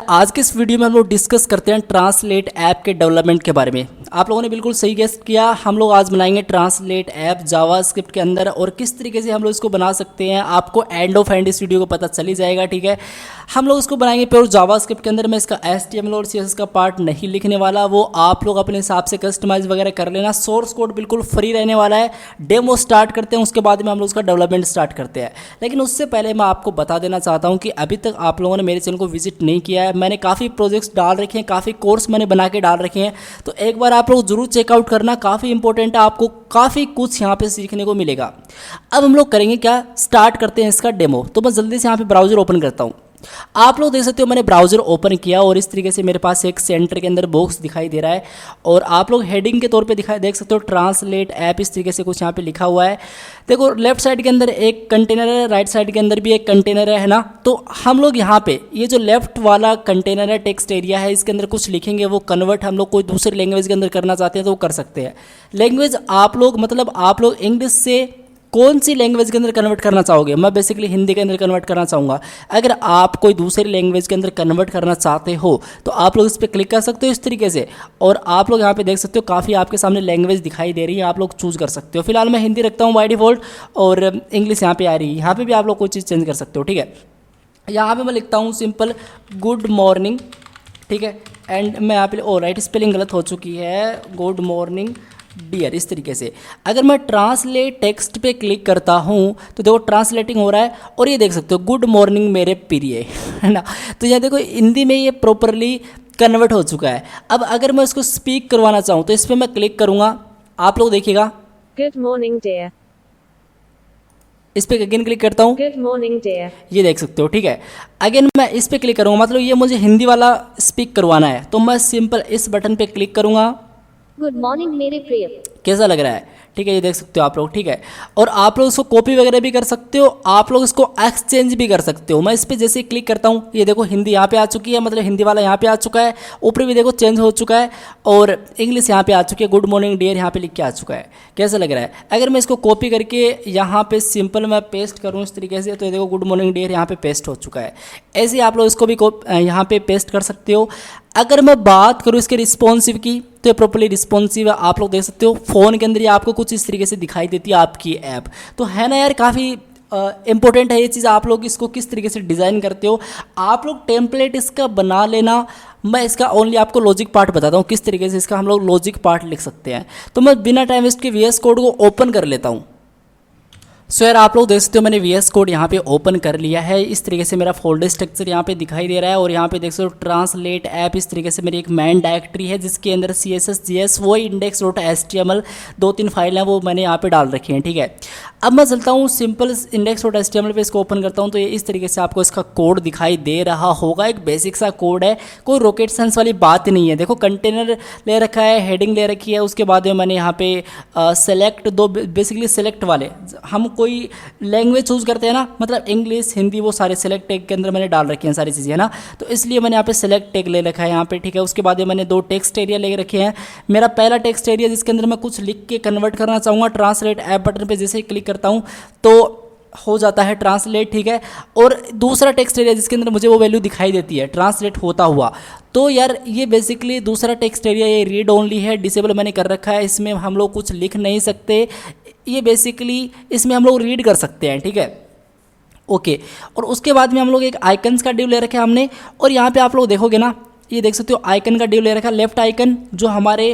आज के इस वीडियो में हम लोग डिस्कस करते हैं ट्रांसलेट ऐप के डेवलपमेंट के बारे में। आप लोगों ने बिल्कुल सही गेस किया, हम लोग आज बनाएंगे ट्रांसलेट ऐप जावास्क्रिप्ट के अंदर और किस तरीके से हम लोग इसको बना सकते हैं आपको एंड ऑफ एंड इस वीडियो को पता चल ही जाएगा। ठीक है, हम लोग इसको बनाएंगे प्योर जावास्क्रिप्ट के अंदर। मैं इसका HTML और CSS का पार्ट नहीं लिखने वाला, वो आप लोग अपने हिसाब से कस्टमाइज वगैरह कर लेना। सोर्स कोड बिल्कुल फ्री रहने वाला है। डेमो स्टार्ट करते हैं, उसके बाद में हम लोग उसका डेवलपमेंट स्टार्ट करते हैं। लेकिन उससे पहले मैं आपको बता देना चाहता हूँ कि अभी तक आप लोगों ने मेरे चैनल को विजिट नहीं किया है। मैंने काफ़ी प्रोजेक्ट्स डाल रखे हैं, काफ़ी कोर्स मैंने बना के डाल रखे हैं, तो एक बार आप लोग जरूर चेकआउट करना, काफ़ी इंपॉर्टेंट है, आपको काफ़ी कुछ यहाँ पे सीखने को मिलेगा। अब हम लोग करेंगे क्या, स्टार्ट करते हैं इसका डेमो। तो मैं जल्दी से यहाँ पे ब्राउजर ओपन करता हूँ। आप लोग देख सकते हो मैंने ब्राउजर ओपन किया और इस तरीके से मेरे पास एक सेंटर के अंदर बॉक्स दिखाई दे रहा है और आप लोग हेडिंग के तौर पे देख सकते हो ट्रांसलेट ऐप, इस तरीके से कुछ यहाँ पे लिखा हुआ है। देखो लेफ्ट साइड के अंदर एक कंटेनर है, राइट साइड के अंदर भी एक कंटेनर है ना। तो हम लोग यहाँ पे ये जो लेफ्ट वाला कंटेनर है, टेक्स्ट एरिया है, इसके अंदर कुछ लिखेंगे, वो कन्वर्ट हम लोग कोई दूसरी लैंग्वेज के अंदर करना चाहते हैं तो वो कर सकते हैं। लैंग्वेज आप लोग मतलब आप लोग इंग्लिश से कौन सी लैंग्वेज के अंदर कन्वर्ट करना चाहोगे? मैं बेसिकली हिंदी के अंदर कन्वर्ट करना चाहूँगा। अगर आप कोई दूसरी लैंग्वेज के अंदर कन्वर्ट करना चाहते हो तो आप लोग इस पर क्लिक कर सकते हो इस तरीके से, और आप लोग यहाँ पे देख सकते हो काफ़ी आपके सामने लैंग्वेज दिखाई दे रही है, आप लोग चूज़ कर सकते हो। फिलहाल मैं हिंदी रखता हूँ बाय डिफॉल्ट और इंग्लिश यहाँ पे आ रही है। यहाँ पे भी आप लोग कोई चीज़ चेंज कर सकते हो। ठीक है, यहाँ पे मैं लिखता हूँ सिंपल गुड मॉर्निंग। ठीक है, एंड मैं यहाँ पे राइट स्पेलिंग गलत हो चुकी है, गुड मॉर्निंग डियर, इस तरीके से। अगर मैं ट्रांसलेट टेक्स्ट पे क्लिक करता हूँ तो देखो ट्रांसलेटिंग हो रहा है और ये देख सकते हो गुड मॉर्निंग मेरे प्रिय, है ना। तो यहाँ देखो हिंदी में ये प्रॉपरली कन्वर्ट हो चुका है। अब अगर मैं इसको स्पीक करवाना चाहूँ तो इस पर मैं क्लिक करूँगा, आप लोग देखिएगा गुड मॉर्निंग डियर। इस पर अगेन क्लिक करता हूँ, गुड मॉर्निंग डियर। ये देख सकते हो। ठीक है, अगेन मैं इस पर क्लिक करूँगा, मतलब ये मुझे हिंदी वाला स्पीक करवाना है, तो मैं सिंपल इस बटन पे क्लिक करूँगा। गुड मॉर्निंग मेरे प्रिय। कैसा लग रहा है? ठीक है, ये देख सकते हो आप लोग। ठीक है, और आप लोग इसको कॉपी वगैरह भी कर सकते हो, आप लोग इसको एक्सचेंज भी कर सकते हो। मैं इस पर जैसे ही क्लिक करता हूँ, ये देखो हिंदी यहाँ पे आ चुकी है, मतलब हिंदी वाला यहाँ पे आ चुका है, ऊपर भी देखो चेंज हो चुका है, और इंग्लिश यहाँ पे आ चुकी है, गुड मॉर्निंग डियर यहाँ पे लिख के आ चुका है। कैसा लग रहा है? अगर मैं इसको कॉपी करके यहाँ पे सिंपल मैं पेस्ट करूँ इस तरीके से, तो ये देखो गुड मॉर्निंग डियर यहाँ पे पेस्ट हो चुका है। ऐसे ही आप लोग इसको भी यहाँ पे पेस्ट कर सकते हो। अगर मैं बात करूँ इसके रिस्पॉन्सिव की, तो ये प्रॉपर्ली रिस्पॉन्सिव है, आप लोग देख सकते हो। फ़ोन के अंदर ये आपको कुछ इस तरीके से दिखाई देती है आपकी ऐप, तो है ना यार, काफ़ी इंपॉर्टेंट है ये चीज़। आप लोग इसको किस तरीके से डिज़ाइन करते हो, आप लोग टेम्पलेट इसका बना लेना। मैं इसका ओनली आपको लॉजिक पार्ट बताता हूँ किस तरीके से इसका हम लोग लॉजिक पार्ट लिख सकते हैं। तो मैं बिना टाइम वेस्ट के VS कोड को ओपन कर लेता हूँ। सो यार आप लोग देख सकते हो मैंने VS कोड यहाँ पे ओपन कर लिया है। इस तरीके से मेरा फोल्डर स्ट्रक्चर यहाँ पे दिखाई दे रहा है और यहाँ पे देख सकते हो ट्रांसलेट ऐप, इस तरीके से मेरी एक मैन डायरेक्टरी है जिसके अंदर CSS JS वो index.html 2-3 फाइल हैं वो मैंने यहाँ पे डाल रखी हैं। ठीक है, अब मैं चलता हूँ सिंपल index.html पे इसको ओपन करता हूँ, तो ये इस तरीके से आपको इसका कोड दिखाई दे रहा होगा। एक बेसिक सा कोड है, कोई रॉकेट साइंस वाली बात नहीं है। देखो कंटेनर ले रखा है, हेडिंग ले रखी है, उसके बाद में मैंने यहाँ पे सेलेक्ट दो बेसिकली सेलेक्ट वाले, हम कोई लैंग्वेज चूज़ करते हैं ना, मतलब इंग्लिश हिंदी वो सारे सेलेक्ट टैग के अंदर मैंने डाल रखी हैं सारी चीज़ें, है ना। तो इसलिए मैंने यहाँ पे सेलेक्ट टैग ले रखा है यहाँ पे। ठीक है, उसके बाद में मैंने 2 टेक्स्ट एरिया ले रखे हैं। मेरा पहला टेक्स्ट एरिया जिसके अंदर मैं कुछ लिख के कन्वर्ट करना चाहूँगा, ट्रांसलेट ऐप बटन पे जैसे ही क्लिक करता हूँ तो हो जाता है ट्रांसलेट। ठीक है, और दूसरा टेक्स्ट एरिया जिसके अंदर मुझे वो वैल्यू दिखाई देती है ट्रांसलेट होता हुआ, तो यार ये बेसिकली दूसरा टेक्स्ट एरिया ये रीड ओनली है, डिसेबल मैंने कर रखा है, इसमें हम लोग कुछ लिख नहीं सकते। ये बेसिकली इसमें हम लोग रीड कर सकते हैं। ठीक है, ओके। और उसके बाद में हम लोग एक आइकन्स का डिव ले रखा है हमने, और यहाँ पे आप लोग देखोगे ना, ये देख सकते हो आइकन का डिव ले रखा है। लेफ्ट आइकन जो हमारे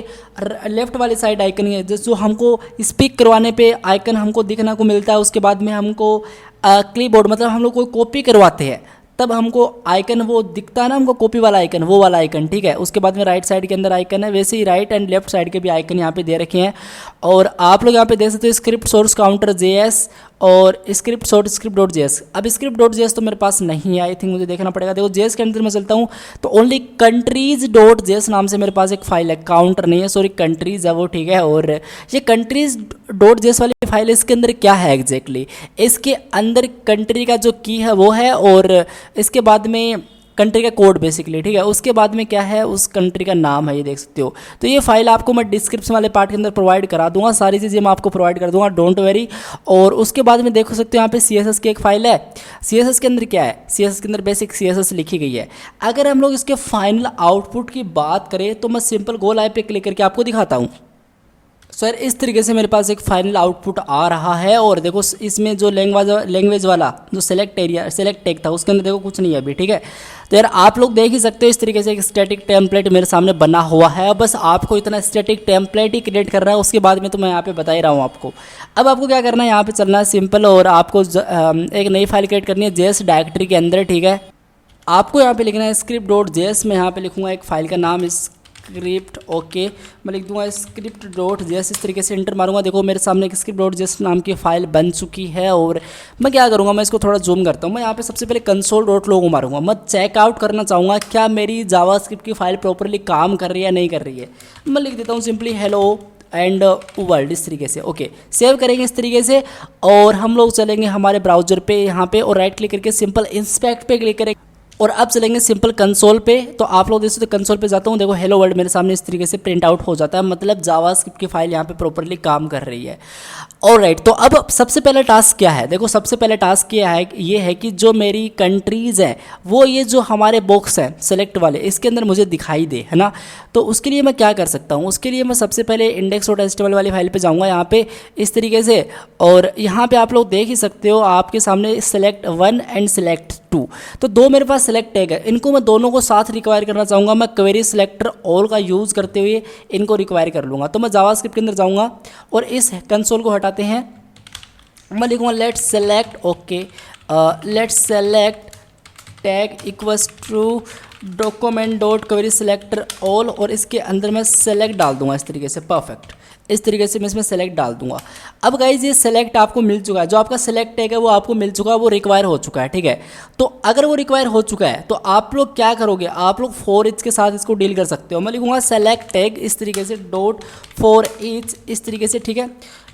लेफ्ट वाली साइड आइकन है, जो हमको स्पीक करवाने पे आइकन हमको दिखने को मिलता है। उसके बाद में हमको क्लिपबोर्ड, मतलब हम लोग कोई कॉपी करवाते हैं तब हमको आइकन वो दिखता है ना, हमको कॉपी वाला आइकन, वो वाला आइकन। ठीक है, उसके बाद में राइट साइड के अंदर आइकन है, वैसे ही राइट एंड लेफ्ट साइड के भी आइकन यहाँ पे दे रखे हैं। और आप लोग यहाँ पे देख सकते हो स्क्रिप्ट सोर्स काउंटर JS और स्क्रिप्ट सोर्स script.js। अब script.js तो मेरे पास नहीं है, आई थिंक मुझे देखना पड़ेगा। देखो JS के अंदर मैं चलता हूँ तो ओनली countries.js नाम से मेरे पास एक फाइल है, काउंटर नहीं है, सॉरी कंट्रीज है वो। ठीक है, और ये countries.js वाली फाइल इसके अंदर क्या है एग्जैक्टली, इसके अंदर कंट्री का जो की है वो है, और इसके बाद में कंट्री का कोड बेसिकली, ठीक है। उसके बाद में क्या है, उस कंट्री का नाम है, ये देख सकते हो। तो ये फाइल आपको मैं डिस्क्रिप्शन वाले पार्ट के अंदर प्रोवाइड करा दूंगा, सारी चीज़ें मैं आपको प्रोवाइड कर दूंगा, डोंट वेरी। और उसके बाद में देख सकते हो यहाँ पे CSS की एक फाइल है। CSS के अंदर क्या है, CSS के अंदर बेसिक CSS लिखी गई है। अगर हम लोग इसके फाइनल आउटपुट की बात करें तो मैं सिंपल गो लाइव पे क्लिक करके आपको दिखाता हूँ। सर इस तरीके से मेरे पास एक फाइनल आउटपुट आ रहा है। और देखो इसमें जो लैंग्वेज वाला जो सेलेक्ट टैग था उसके अंदर देखो कुछ नहीं है अभी, ठीक है। तो यार आप लोग देख ही सकते हो इस तरीके से एक स्टैटिक टेम्पलेट मेरे सामने बना हुआ है। बस आपको इतना स्टैटिक टेम्पलेट ही क्रिएट करना है, उसके बाद में तो मैं यहाँ पे बता ही रहा हूँ आपको। अब आपको क्या करना है, यहाँ पे चलना है सिंपल, और आपको एक नई फाइल क्रिएट करनी है JS डायरेक्टरी के अंदर, ठीक है। आपको यहाँ पे लिखना है script.js। मैं यहाँ पे लिखूँगा एक फाइल का नाम स्क्रिप्ट, ओके। मैं लिख दूंगा script.js, इस तरीके से इंटर मारूंगा। देखो मेरे सामने एक script.js नाम की फ़ाइल बन चुकी है। और मैं क्या करूंगा, मैं इसको थोड़ा जूम करता हूँ। मैं यहाँ पे सबसे पहले console.log मारूंगा। मैं चेकआउट करना चाहूँगा क्या मेरी जावास्क्रिप्ट की फ़ाइल प्रॉपरली काम कर रही है या नहीं कर रही है। मैं लिख देता हूँ सिंपली हेलो एंड वर्ल्ड, इस तरीके से, ओके। सेव करेंगे इस तरीके से, और हम लोग चलेंगे हमारे ब्राउजर पे यहाँ पे, और राइट क्लिक करके सिंपल इंस्पेक्ट पे क्लिक करेंगे, और अब चलेंगे सिंपल कंसोल पे। तो आप लोग देखो, तो कंसोल पे जाता हूँ, देखो हेलो वर्ल्ड मेरे सामने इस तरीके से प्रिंट आउट हो जाता है, मतलब जावास्क्रिप्ट की फाइल यहाँ पे प्रॉपरली काम कर रही है। ऑलराइट, तो अब सबसे पहला टास्क क्या है, देखो सबसे पहला टास्क ये है कि जो मेरी कंट्रीज़ हैं वो ये जो हमारे बॉक्स हैं सेलेक्ट वाले, इसके अंदर मुझे दिखाई दे, है ना। तो उसके लिए मैं क्या कर सकता हूँ, उसके लिए मैं सबसे पहले index.html वाली फाइल पे जाऊँगा यहाँ पे इस तरीके से। और यहाँ पे आप लोग देख ही सकते हो आपके सामने select1 एंड select2, तो दो मेरे पास सेलेक्ट टैग है, इनको मैं दोनों को साथ रिक्वायर करना चाहूँगा। मैं क्वेरी सिलेक्टर ऑल का यूज़ करते हुए इनको रिक्वायर कर लूँगा। तो मैं जावास्क्रिप्ट के अंदर जाऊँगा और इस कंसोल को हटाते हैं, मैं लिखूँगा let's select, okay, let's select tag equals to document dot query selector all, और इसके अंदर मैं सेलेक्ट डाल दूंगा इस तरीके से, परफेक्ट। इस तरीके से मैं इसमें सेलेक्ट डाल दूंगा। अब गाइज ये सेलेक्ट आपको मिल चुका है, जो आपका सेलेक्ट टैग है वो आपको मिल चुका है, वो रिक्वायर हो चुका है, ठीक है। तो अगर वो रिक्वायर हो चुका है तो आप लोग क्या करोगे, आप लोग फॉर ईच के साथ इसको डील कर सकते हो। मैं लिखूंगा सेलेक्ट टैग इस तरीके से डॉट फॉर ईच, इस तरीके से, ठीक है।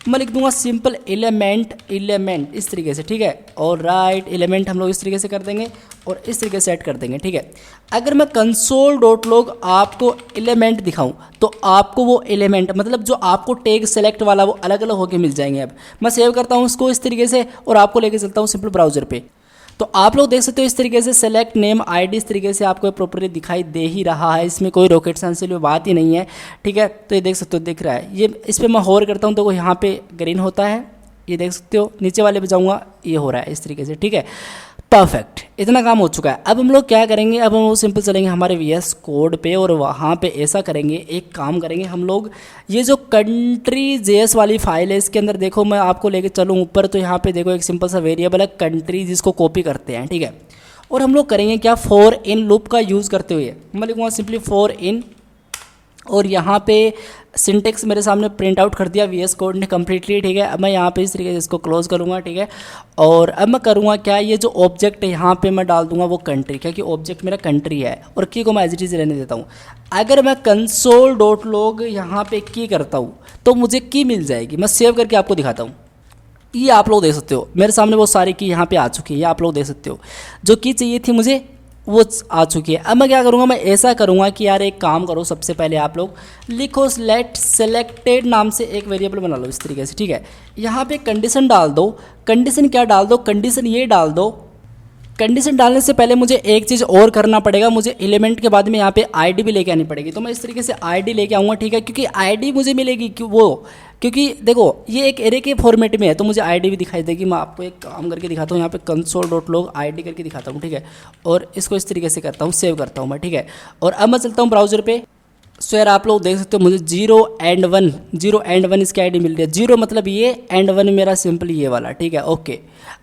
मैं लिख दूंगा सिंपल एलिमेंट इस तरीके से, ठीक है। और राइट एलिमेंट हम लोग इस तरीके से कर देंगे और इस तरीके से सेट कर देंगे, ठीक है। अगर मैं console.log आपको एलिमेंट दिखाऊं तो आपको वो एलिमेंट मतलब जो आपको टैग सेलेक्ट वाला वो अलग अलग होके मिल जाएंगे। अब मैं सेव करता हूं इसको इस तरीके से और आपको लेके चलता हूं सिंपल ब्राउजर पे। तो आप लोग देख सकते हो इस तरीके से सेलेक्ट नेम आईडी इस तरीके से आपको प्रॉपर्ली दिखाई दे ही रहा है, इसमें कोई रॉकेट साइंस वाली बात ही नहीं है, ठीक है। तो ये देख सकते हो दिख रहा है, ये इस पर मैं होवर करता हूँ तो यहाँ पे ग्रीन होता है, ये देख सकते हो। नीचे वाले पे जाऊँगा, ये हो रहा है इस तरीके से, ठीक है, परफेक्ट। इतना काम हो चुका है। अब हम लोग क्या करेंगे, अब हम लोग सिंपल चलेंगे हमारे VS कोड पे और वहाँ पे ऐसा करेंगे, एक काम करेंगे हम लोग, ये जो कंट्री JS वाली फाइल है इसके अंदर देखो मैं आपको लेके चलूँ ऊपर, तो यहाँ पे देखो एक सिंपल सा वेरिएबल है कंट्री जिसको कॉपी करते हैं, ठीक है। और हम लोग करेंगे क्या, फॉर इन लूप का यूज़ करते हुए मैं लिखूँगा सिंपली फॉर इन, और यहाँ पे सिंटेक्स मेरे सामने प्रिंट आउट कर दिया VS कोड ने कम्प्लीटली, ठीक है। अब मैं यहाँ पे इस तरीके से इसको क्लोज करूँगा, ठीक है। और अब मैं करूँगा क्या, ये जो ऑब्जेक्ट है यहाँ पे मैं डाल दूँगा वो कंट्री, क्योंकि ऑब्जेक्ट मेरा कंट्री है, और की को मैं एज इट इज़ रहने देता हूँ। अगर मैं console.log यहाँ पे की करता हूँ तो मुझे की मिल जाएगी। मैं सेव करके आपको दिखाता हूँ, ये आप लोग देख सकते हो मेरे सामने वो सारी की यहाँ पे आ चुकी है, ये आप लोग देख सकते हो। जो की चाहिए थी मुझे वो आ चुकी है। अब मैं क्या करूँगा, मैं ऐसा करूँगा कि यार एक काम करो, सबसे पहले आप लोग लिखो लेट सेलेक्टेड नाम से एक वेरिएबल बना लो इस तरीके से, ठीक है। यहाँ पे कंडीशन डाल दो, कंडीशन क्या डाल दो, कंडीशन ये डाल दो। कंडीशन डालने से पहले मुझे एक चीज़ और करना पड़ेगा, मुझे एलिमेंट के बाद में यहाँ पे आईडी भी लेके आनी पड़ेगी। तो मैं इस तरीके से आईडी लेके आऊँगा, ठीक है, क्योंकि आईडी मुझे मिलेगी क्योंकि देखो ये एक एरे के फॉर्मेट में है तो मुझे आईडी भी दिखाई देगी। मैं आपको एक काम करके दिखाता हूँ, यहाँ पे console.log आईडी करके दिखाता हूँ, ठीक है। और इसको इस तरीके से करता हूँ, सेव करता हूँ मैं, ठीक है। और अब मैं चलता हूँ ब्राउजर पे। सो यार आप लोग देख सकते हो मुझे 0 and 1 इसकी आईडी मिल रही है। 0 मतलब ये एंड 1 मेरा सिंपल ये वाला, ठीक है, ओके।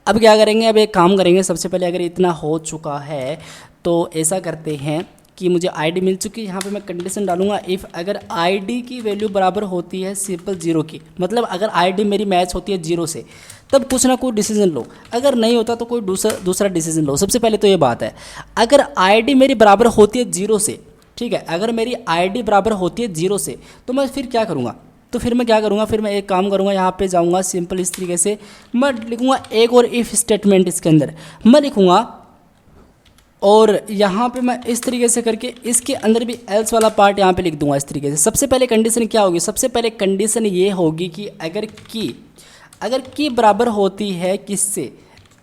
अब क्या करेंगे, अब एक काम करेंगे, सबसे पहले अगर इतना हो चुका है तो ऐसा करते हैं कि मुझे आईडी मिल चुकी है। यहाँ पे मैं कंडीशन डालूंगा इफ़ अगर आईडी की वैल्यू बराबर होती है सिंपल 0 की, मतलब अगर आईडी मेरी मैच होती है 0 से तब कुछ ना कुछ डिसीजन लो, अगर नहीं होता तो कोई दूसरा डिसीजन लो। सबसे पहले तो ये बात है, अगर आईडी मेरी बराबर होती है 0 से, ठीक है, अगर मेरी आईडी बराबर होती है 0 से तो मैं फिर क्या करूँगा, तो फिर मैं क्या करूँगा, फिर मैं एक काम करूँगा, यहाँ पे जाऊँगा सिंपल इस तरीके से मैं लिखूँगा एक और इफ़ स्टेटमेंट। इसके अंदर मैं लिखूँगा और यहाँ पे मैं इस तरीके से करके इसके अंदर भी एल्स वाला पार्ट यहाँ पे लिख दूंगा इस तरीके से। सबसे पहले कंडीशन क्या होगी, सबसे पहले कंडीशन ये होगी कि अगर की बराबर होती है किससे,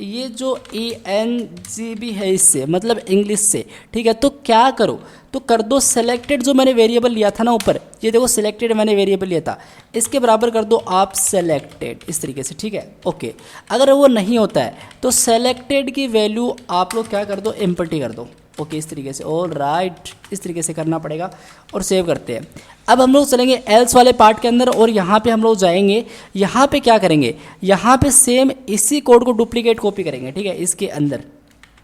ये जो ENGB है इससे, मतलब इंग्लिश से, ठीक है। तो क्या करो, तो कर दो सेलेक्टेड, जो मैंने वेरिएबल लिया था ना ऊपर, ये देखो सेलेक्टेड मैंने वेरिएबल लिया था, इसके बराबर कर दो आप सेलेक्टेड इस तरीके से, ठीक है। ओके, अगर वो नहीं होता है तो सेलेक्टेड की वैल्यू आप लोग क्या कर दो, एम्प्टी कर दो। ओके, इस तरीके से, ऑल राइट, इस तरीके से करना पड़ेगा और सेव करते हैं। अब हम लोग चलेंगे एल्स वाले पार्ट के अंदर और यहाँ पे हम लोग जाएंगे, यहाँ पे क्या करेंगे, यहाँ पे सेम इसी कोड को डुप्लीकेट कॉपी करेंगे, ठीक है, इसके अंदर।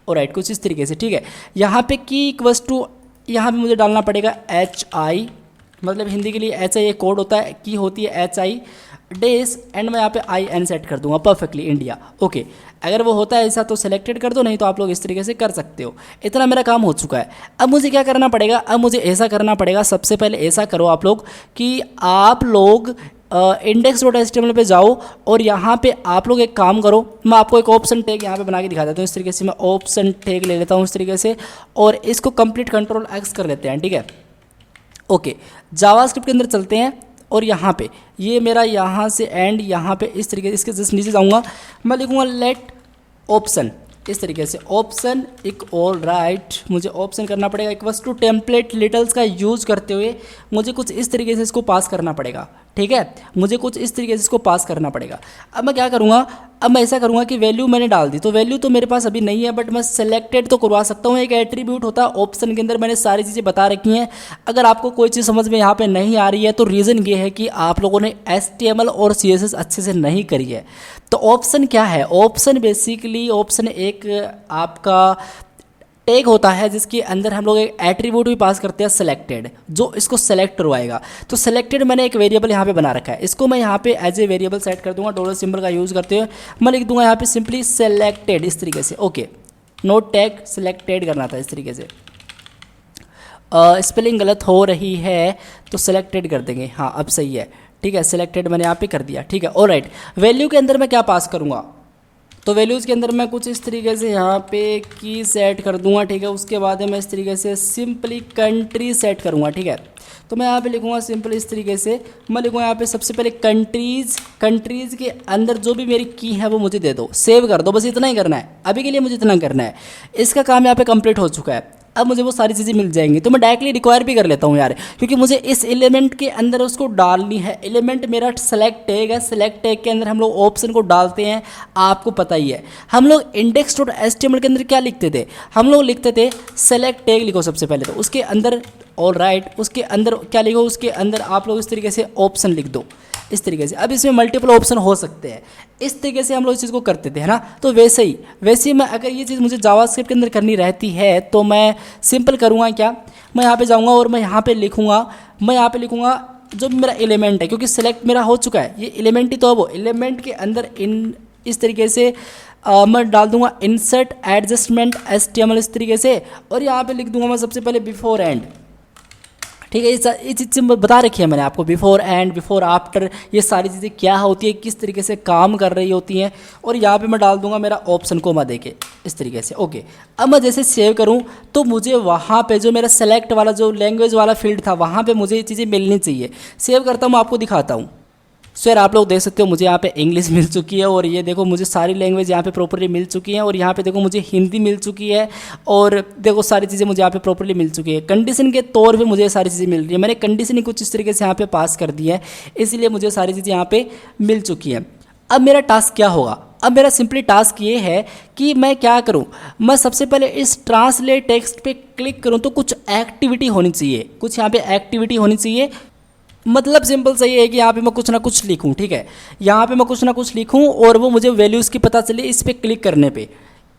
और राइट, कुछ इस तरीके से, ठीक है। यहाँ पे की इक्वल्स टू, यहाँ पे मुझे डालना पड़ेगा HI, मतलब हिंदी के लिए HI एक कोड होता है, की होती है HI डेस, एंड मैं यहाँ पे IN सेट कर दूंगा परफेक्टली इंडिया। ओके, अगर वो होता है ऐसा तो सेलेक्टेड कर दो, नहीं तो आप लोग इस तरीके से कर सकते हो। इतना मेरा काम हो चुका है। अब मुझे क्या करना पड़ेगा, अब मुझे ऐसा करना पड़ेगा, सबसे पहले ऐसा करो आप लोग कि आप लोग index.html पे जाओ और यहाँ पे आप लोग एक काम करो, मैं आपको एक ऑप्शन टैग यहाँ पे बना के दिखा देता हूँ। इस तरीके से मैं ऑप्शन टैग ले लेता हूँ इस तरीके से, और इसको कंप्लीट Ctrl+X कर लेते हैं, ठीक है। ओके, जावास्क्रिप्ट के अंदर चलते हैं और यहाँ पे ये मेरा यहाँ से एंड यहाँ पे इस तरीके से, इसके जस्ट नीचे जाऊँगा, मैं लिखूँगा लेट ऑप्शन इस तरीके से, ऑप्शन एक, ऑल राइट, मुझे ऑप्शन करना पड़ेगा इक्वल्स टू टेम्पलेट लिटल्स का यूज करते हुए मुझे कुछ इस तरीके से इसको पास करना पड़ेगा, ठीक है। मुझे कुछ इस तरीके से इसको पास करना पड़ेगा। अब मैं क्या करूँगा, अब मैं ऐसा करूँगा कि वैल्यू मैंने डाल दी, तो वैल्यू तो मेरे पास अभी नहीं है, बट मैं सेलेक्टेड तो करवा सकता हूँ। एक एट्रीब्यूट होता है ऑप्शन के अंदर, मैंने सारी चीज़ें बता रखी हैं। अगर आपको कोई चीज़ समझ में यहाँ पे नहीं आ रही है तो रीज़न ये है कि आप लोगों ने HTML और CSS अच्छे से नहीं करी है। तो ऑप्शन क्या है, ऑप्शन बेसिकली, ऑप्शन एक आपका टैग होता है जिसके अंदर हम लोग एक एट्रीब्यूट भी पास करते हैं सेलेक्टेड, जो इसको सेलेक्ट करवाएगा। तो सेलेक्टेड मैंने एक वेरिएबल यहाँ पे बना रखा है, इसको मैं यहाँ पे एज ए वेरिएबल सेट कर दूंगा, डॉलर सिंबल का यूज़ करते हुए मैं लिख दूंगा यहाँ पे सिंपली सेलेक्टेड इस तरीके से। ओके, नोट टैग सेलेक्टेड करना था इस तरीके से। स्पेलिंग गलत हो रही है तो सेलेक्टेड कर देंगे, हाँ अब सही है, ठीक है। सेलेक्टेड मैंने यहाँ पे कर दिया, ठीक है। ऑलराइट, वैल्यू के अंदर मैं क्या पास करूँगा, तो वैल्यूज़ के अंदर मैं कुछ इस तरीके से यहाँ पे की सेट कर दूंगा, ठीक है। उसके बाद मैं इस तरीके से सिंपली कंट्री सेट करूँगा, ठीक है। तो मैं यहाँ पे लिखूँगा सिंपल इस तरीके से, मैं लिखूँगा यहाँ पे सबसे पहले कंट्रीज़ के अंदर जो भी मेरी की है वो मुझे दे दो, सेव कर दो, बस इतना ही करना है अभी के लिए, मुझे इतना करना है। इसका काम यहाँ पे कंप्लीट हो चुका है। अब मुझे वो सारी चीज़ें मिल जाएंगी, तो मैं डायरेक्टली रिक्वायर भी कर लेता हूँ यार, क्योंकि मुझे इस एलिमेंट के अंदर उसको डालनी है। एलिमेंट मेरा सेलेक्ट टैग है, सेलेक्ट टैग के अंदर हम लोग ऑप्शन को डालते हैं, आपको पता ही है। हम लोग index.html के अंदर क्या लिखते थे, हम लोग लिखते थे सेलेक्ट टैग लिखो सबसे पहले, तो उसके अंदर ऑल राइट, उसके अंदर क्या लिखो, उसके अंदर आप लोग इस तरीके से ऑप्शन लिख दो इस तरीके से। अब इसमें मल्टीपल ऑप्शन हो सकते हैं, इस तरीके से हम लोग इस चीज़ को करते थे, है ना। तो वैसे ही मैं अगर ये चीज़ मुझे जावास्क्रिप्ट के अंदर करनी रहती है तो मैं सिंपल करूँगा क्या, मैं यहाँ पे जाऊँगा और मैं यहाँ पे लिखूँगा जो मेरा एलिमेंट है, क्योंकि सेलेक्ट मेरा हो चुका है, ये एलिमेंट ही तो है। वो एलिमेंट के अंदर इस तरीके से मैं डाल दूंगा इंसर्ट एडजस्टमेंट HTML इस तरीके से, और यहाँ पे लिख दूंगा मैं सबसे पहले बिफोर एंड, ठीक है। ये चीज़ बता रखी है मैंने आपको, बिफोर एंड, बिफोर आफ्टर, ये सारी चीज़ें क्या होती है, किस तरीके से काम कर रही होती हैं। और यहाँ पे मैं डाल दूंगा मेरा ऑप्शन को मैं देके इस तरीके से। ओके, अब मैं जैसे सेव करूँ तो मुझे वहाँ पे जो मेरा सेलेक्ट वाला जो लैंग्वेज वाला फील्ड था वहाँ पे मुझे ये चीज़ें मिलनी चाहिए। सेव करता हूँ, आपको दिखाता हूँ। सर आप लोग देख सकते हो मुझे यहाँ पे इंग्लिश मिल चुकी है, और ये देखो मुझे सारी लैंग्वेज यहाँ पे प्रॉपर्ली मिल चुकी हैं, और यहाँ पे देखो मुझे हिंदी मिल चुकी है, और देखो सारी चीज़ें मुझे यहाँ पे प्रॉपर्ली मिल चुकी है। कंडीशन के तौर पे मुझे सारी चीज़ें मिल रही है, मैंने कंडीशन ही कुछ इस तरीके से यहाँ पे पास कर दी है, इसलिए मुझे सारी चीज़ें यहाँ पे मिल चुकी हैं। अब मेरा टास्क क्या होगा, अब मेरा सिंपली टास्क ये है कि मैं क्या करूं, मैं सबसे पहले इस ट्रांसलेट टेक्स्ट पे क्लिक करूं तो कुछ एक्टिविटी होनी चाहिए, कुछ यहाँ पे एक्टिविटी होनी चाहिए। मतलब सिंपल सही है कि यहाँ पे मैं कुछ ना कुछ लिखूं, ठीक है। यहाँ पे मैं कुछ ना कुछ लिखूं और वो मुझे वैल्यूज़ की पता चले इस पर क्लिक करने पे।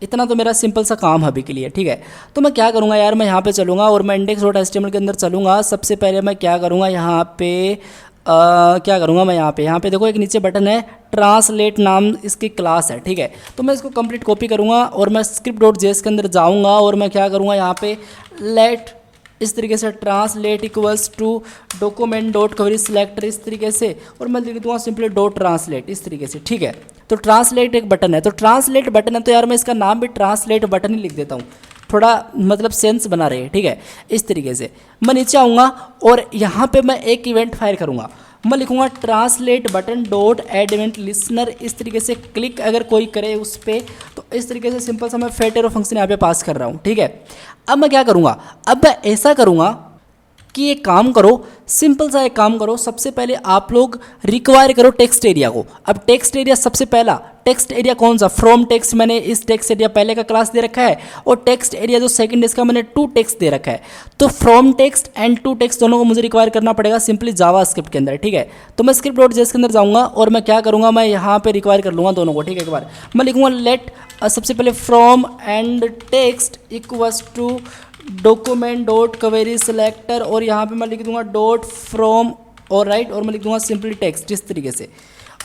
इतना तो मेरा सिंपल सा काम है अभी के लिए, ठीक है। तो मैं क्या करूँगा यार, मैं यहाँ पे चलूँगा और मैं index.html के अंदर चलूँगा। सबसे पहले मैं क्या करूँगा, यहाँ पे क्या करूँगा मैं, यहाँ पे देखो एक नीचे बटन है, ट्रांसलेट नाम इसकी क्लास है, ठीक है। तो मैं इसको कंप्लीट कॉपी करूँगा और मैं script.js के अंदर जाऊँगा और मैं क्या करूँगा, यहाँ पे लेट इस तरीके से translate equals to document dot coverage selector इस तरीके से, और मैं लिख दूँगा सिंपली डॉट ट्रांसलेट इस तरीके से, ठीक है। तो ट्रांसलेट एक बटन है, तो ट्रांसलेट बटन है तो यार मैं इसका नाम भी ट्रांसलेट बटन ही लिख देता हूँ। थोड़ा मतलब सेंस बना रहे, ठीक है। इस तरीके से मैं नीचे आऊँगा और यहाँ पे मैं एक इवेंट फायर करूँगा, मैं लिखूँगा translate button dot add event listener. इस तरीके से क्लिक अगर कोई करे उस पर तो इस तरीके से सिंपल सा मैं फेट एरो फंक्शन यहाँ पे पास कर रहा हूँ, ठीक है। अब मैं क्या करूँगा, अब मैं ऐसा करूँगा कि एक काम करो, सिंपल सा एक काम करो, सबसे पहले आप लोग रिक्वायर करो टेक्स्ट एरिया को। अब टेक्स्ट एरिया सबसे पहला टेक्स्ट एरिया कौन सा, फ्रॉम टेक्स्ट, मैंने इस टेक्स्ट एरिया पहले का क्लास दे रखा है, और टेक्स्ट एरिया जो सेकंड इसका मैंने टू टेक्स्ट दे रखा है। तो from text and to text दोनों को मुझे रिक्वायर करना पड़ेगा सिंपली जावा स्क्रिप्ट के अंदर, ठीक है। तो मैं स्क्रिप्ट डॉट जेएस के अंदर जाऊँगा और मैं क्या करूँगा, मैं यहाँ पे रिक्वायर कर लूँगा दोनों को, ठीक है। एक बार मैं लिखूँगा लेट सबसे पहले from and text equals to document dot query selector, और यहाँ पे मैं लिख दूंगा डॉट फ्रॉम और राइट, और मैं लिख दूंगा सिंपली टेक्स्ट इस तरीके से,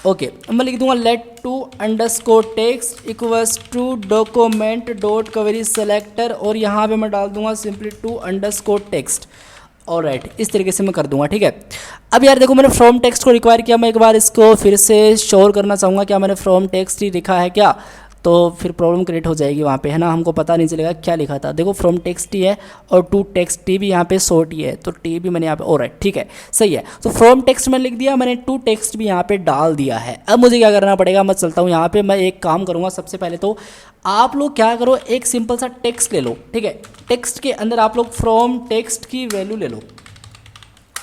ओके। मैं लिख दूंगा let to underscore text equals to document dot query selector, और यहाँ पे मैं डाल दूंगा सिंपली टू अंडरस्कोर टेक्स्ट, और राइट इस तरीके से मैं कर दूंगा, ठीक है। अब यार देखो मैंने फ्रॉम टेक्स्ट को रिक्वायर किया, मैं एक बार इसको फिर से श्योर करना चाहूँगा क्या मैंने फ्रॉम टेक्स्ट ही लिखा है क्या, तो फिर प्रॉब्लम क्रिएट हो जाएगी वहाँ पे, है ना, हमको पता नहीं चलेगा क्या लिखा था। देखो फ्रॉम टेक्स्ट ही है और टू टेक्स्ट टी भी यहाँ पे शॉर्ट ही है, तो टी भी मैंने यहाँ पे ऑलराइट, ठीक है, सही है। तो फ्रॉम टेक्स्ट मैंने लिख दिया, मैंने टू टेक्स्ट भी यहाँ पे डाल दिया है। अब मुझे क्या करना पड़ेगा, मैं चलता हूँ यहाँ पे, मैं एक काम करूँगा सबसे पहले तो आप लोग क्या करो, एक सिंपल सा टेक्स्ट ले लो, ठीक है। टेक्स्ट के अंदर आप लोग फ्रॉम टेक्स्ट की वैल्यू ले लो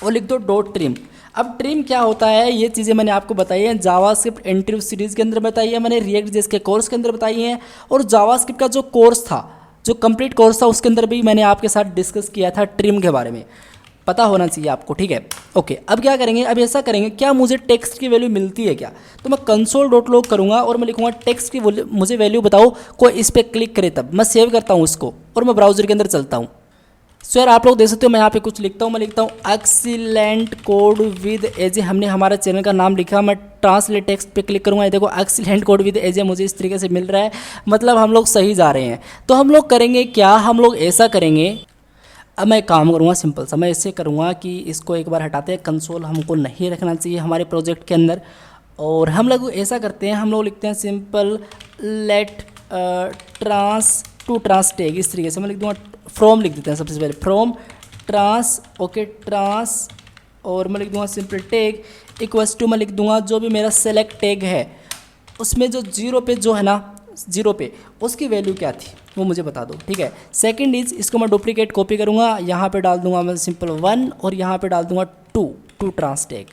और लिख दो डॉट ट्रिम। अब ट्रिम क्या होता है, ये चीज़ें मैंने आपको बताई हैं जावास्क्रिप्ट इंटरव्यू सीरीज़ के अंदर बताई है, मैंने रिएक्ट जेएस के कोर्स के अंदर बताई हैं, और जावास्क्रिप्ट का जो कोर्स था, जो कंप्लीट कोर्स था, उसके अंदर भी मैंने आपके साथ डिस्कस किया था ट्रिम के बारे में, पता होना चाहिए आपको, ठीक है। ओके, अब क्या करेंगे, अब ऐसा करेंगे, क्या मुझे टेक्स्ट की वैल्यू मिलती है क्या, तो मैं कंसोल डॉट लॉग करूँगा और मैं लिखूँगा टेक्स्ट की मुझे वैल्यू बताओ, कोई इस पर क्लिक करे तब। मैं सेव करता हूँ इसको और मैं ब्राउजर के अंदर चलता हूँ। सो यार आप लोग देख सकते हो मैं यहाँ पे कुछ लिखता हूँ, मैं लिखता हूँ एक्सीलेंट कोड विद एजे, हमने हमारा चैनल का नाम लिखा, मैं ट्रांसलेट टेक्स्ट पे क्लिक करूँगा, ये देखो एक्सीलेंट कोड विद एजे मुझे इस तरीके से मिल रहा है, मतलब हम लोग सही जा रहे हैं। तो हम लोग करेंगे क्या, हम लोग ऐसा करेंगे, अब मैं एक काम करूँगा सिंपल सा, मैं ऐसे करूँगा कि इसको एक बार हटाते हैं, कंसोल हमको नहीं रखना चाहिए हमारे प्रोजेक्ट के अंदर, और हम लोग ऐसा करते हैं, हम लोग लिखते हैं simple let trans to trans tag, इस तरीके से मैं लिख दूँगा फ्रॉम, लिख देते हैं सबसे पहले फ्रॉम ट्रांस, ओके ट्रांस, और मैं लिख दूँगा सिंपल टेग इक्वल्स टू, मैं लिख दूँगा जो भी मेरा सेलेक्ट टेग है उसमें जो जीरो पे जो है ना, जीरो पे उसकी वैल्यू क्या थी वो मुझे बता दो, ठीक है। सेकंड इज, इसको मैं डुप्लीकेट कॉपी करूँगा, यहाँ पे डाल दूँगा मैं सिंपल 1 और यहाँ पे डाल दूँगा 2 trans tag.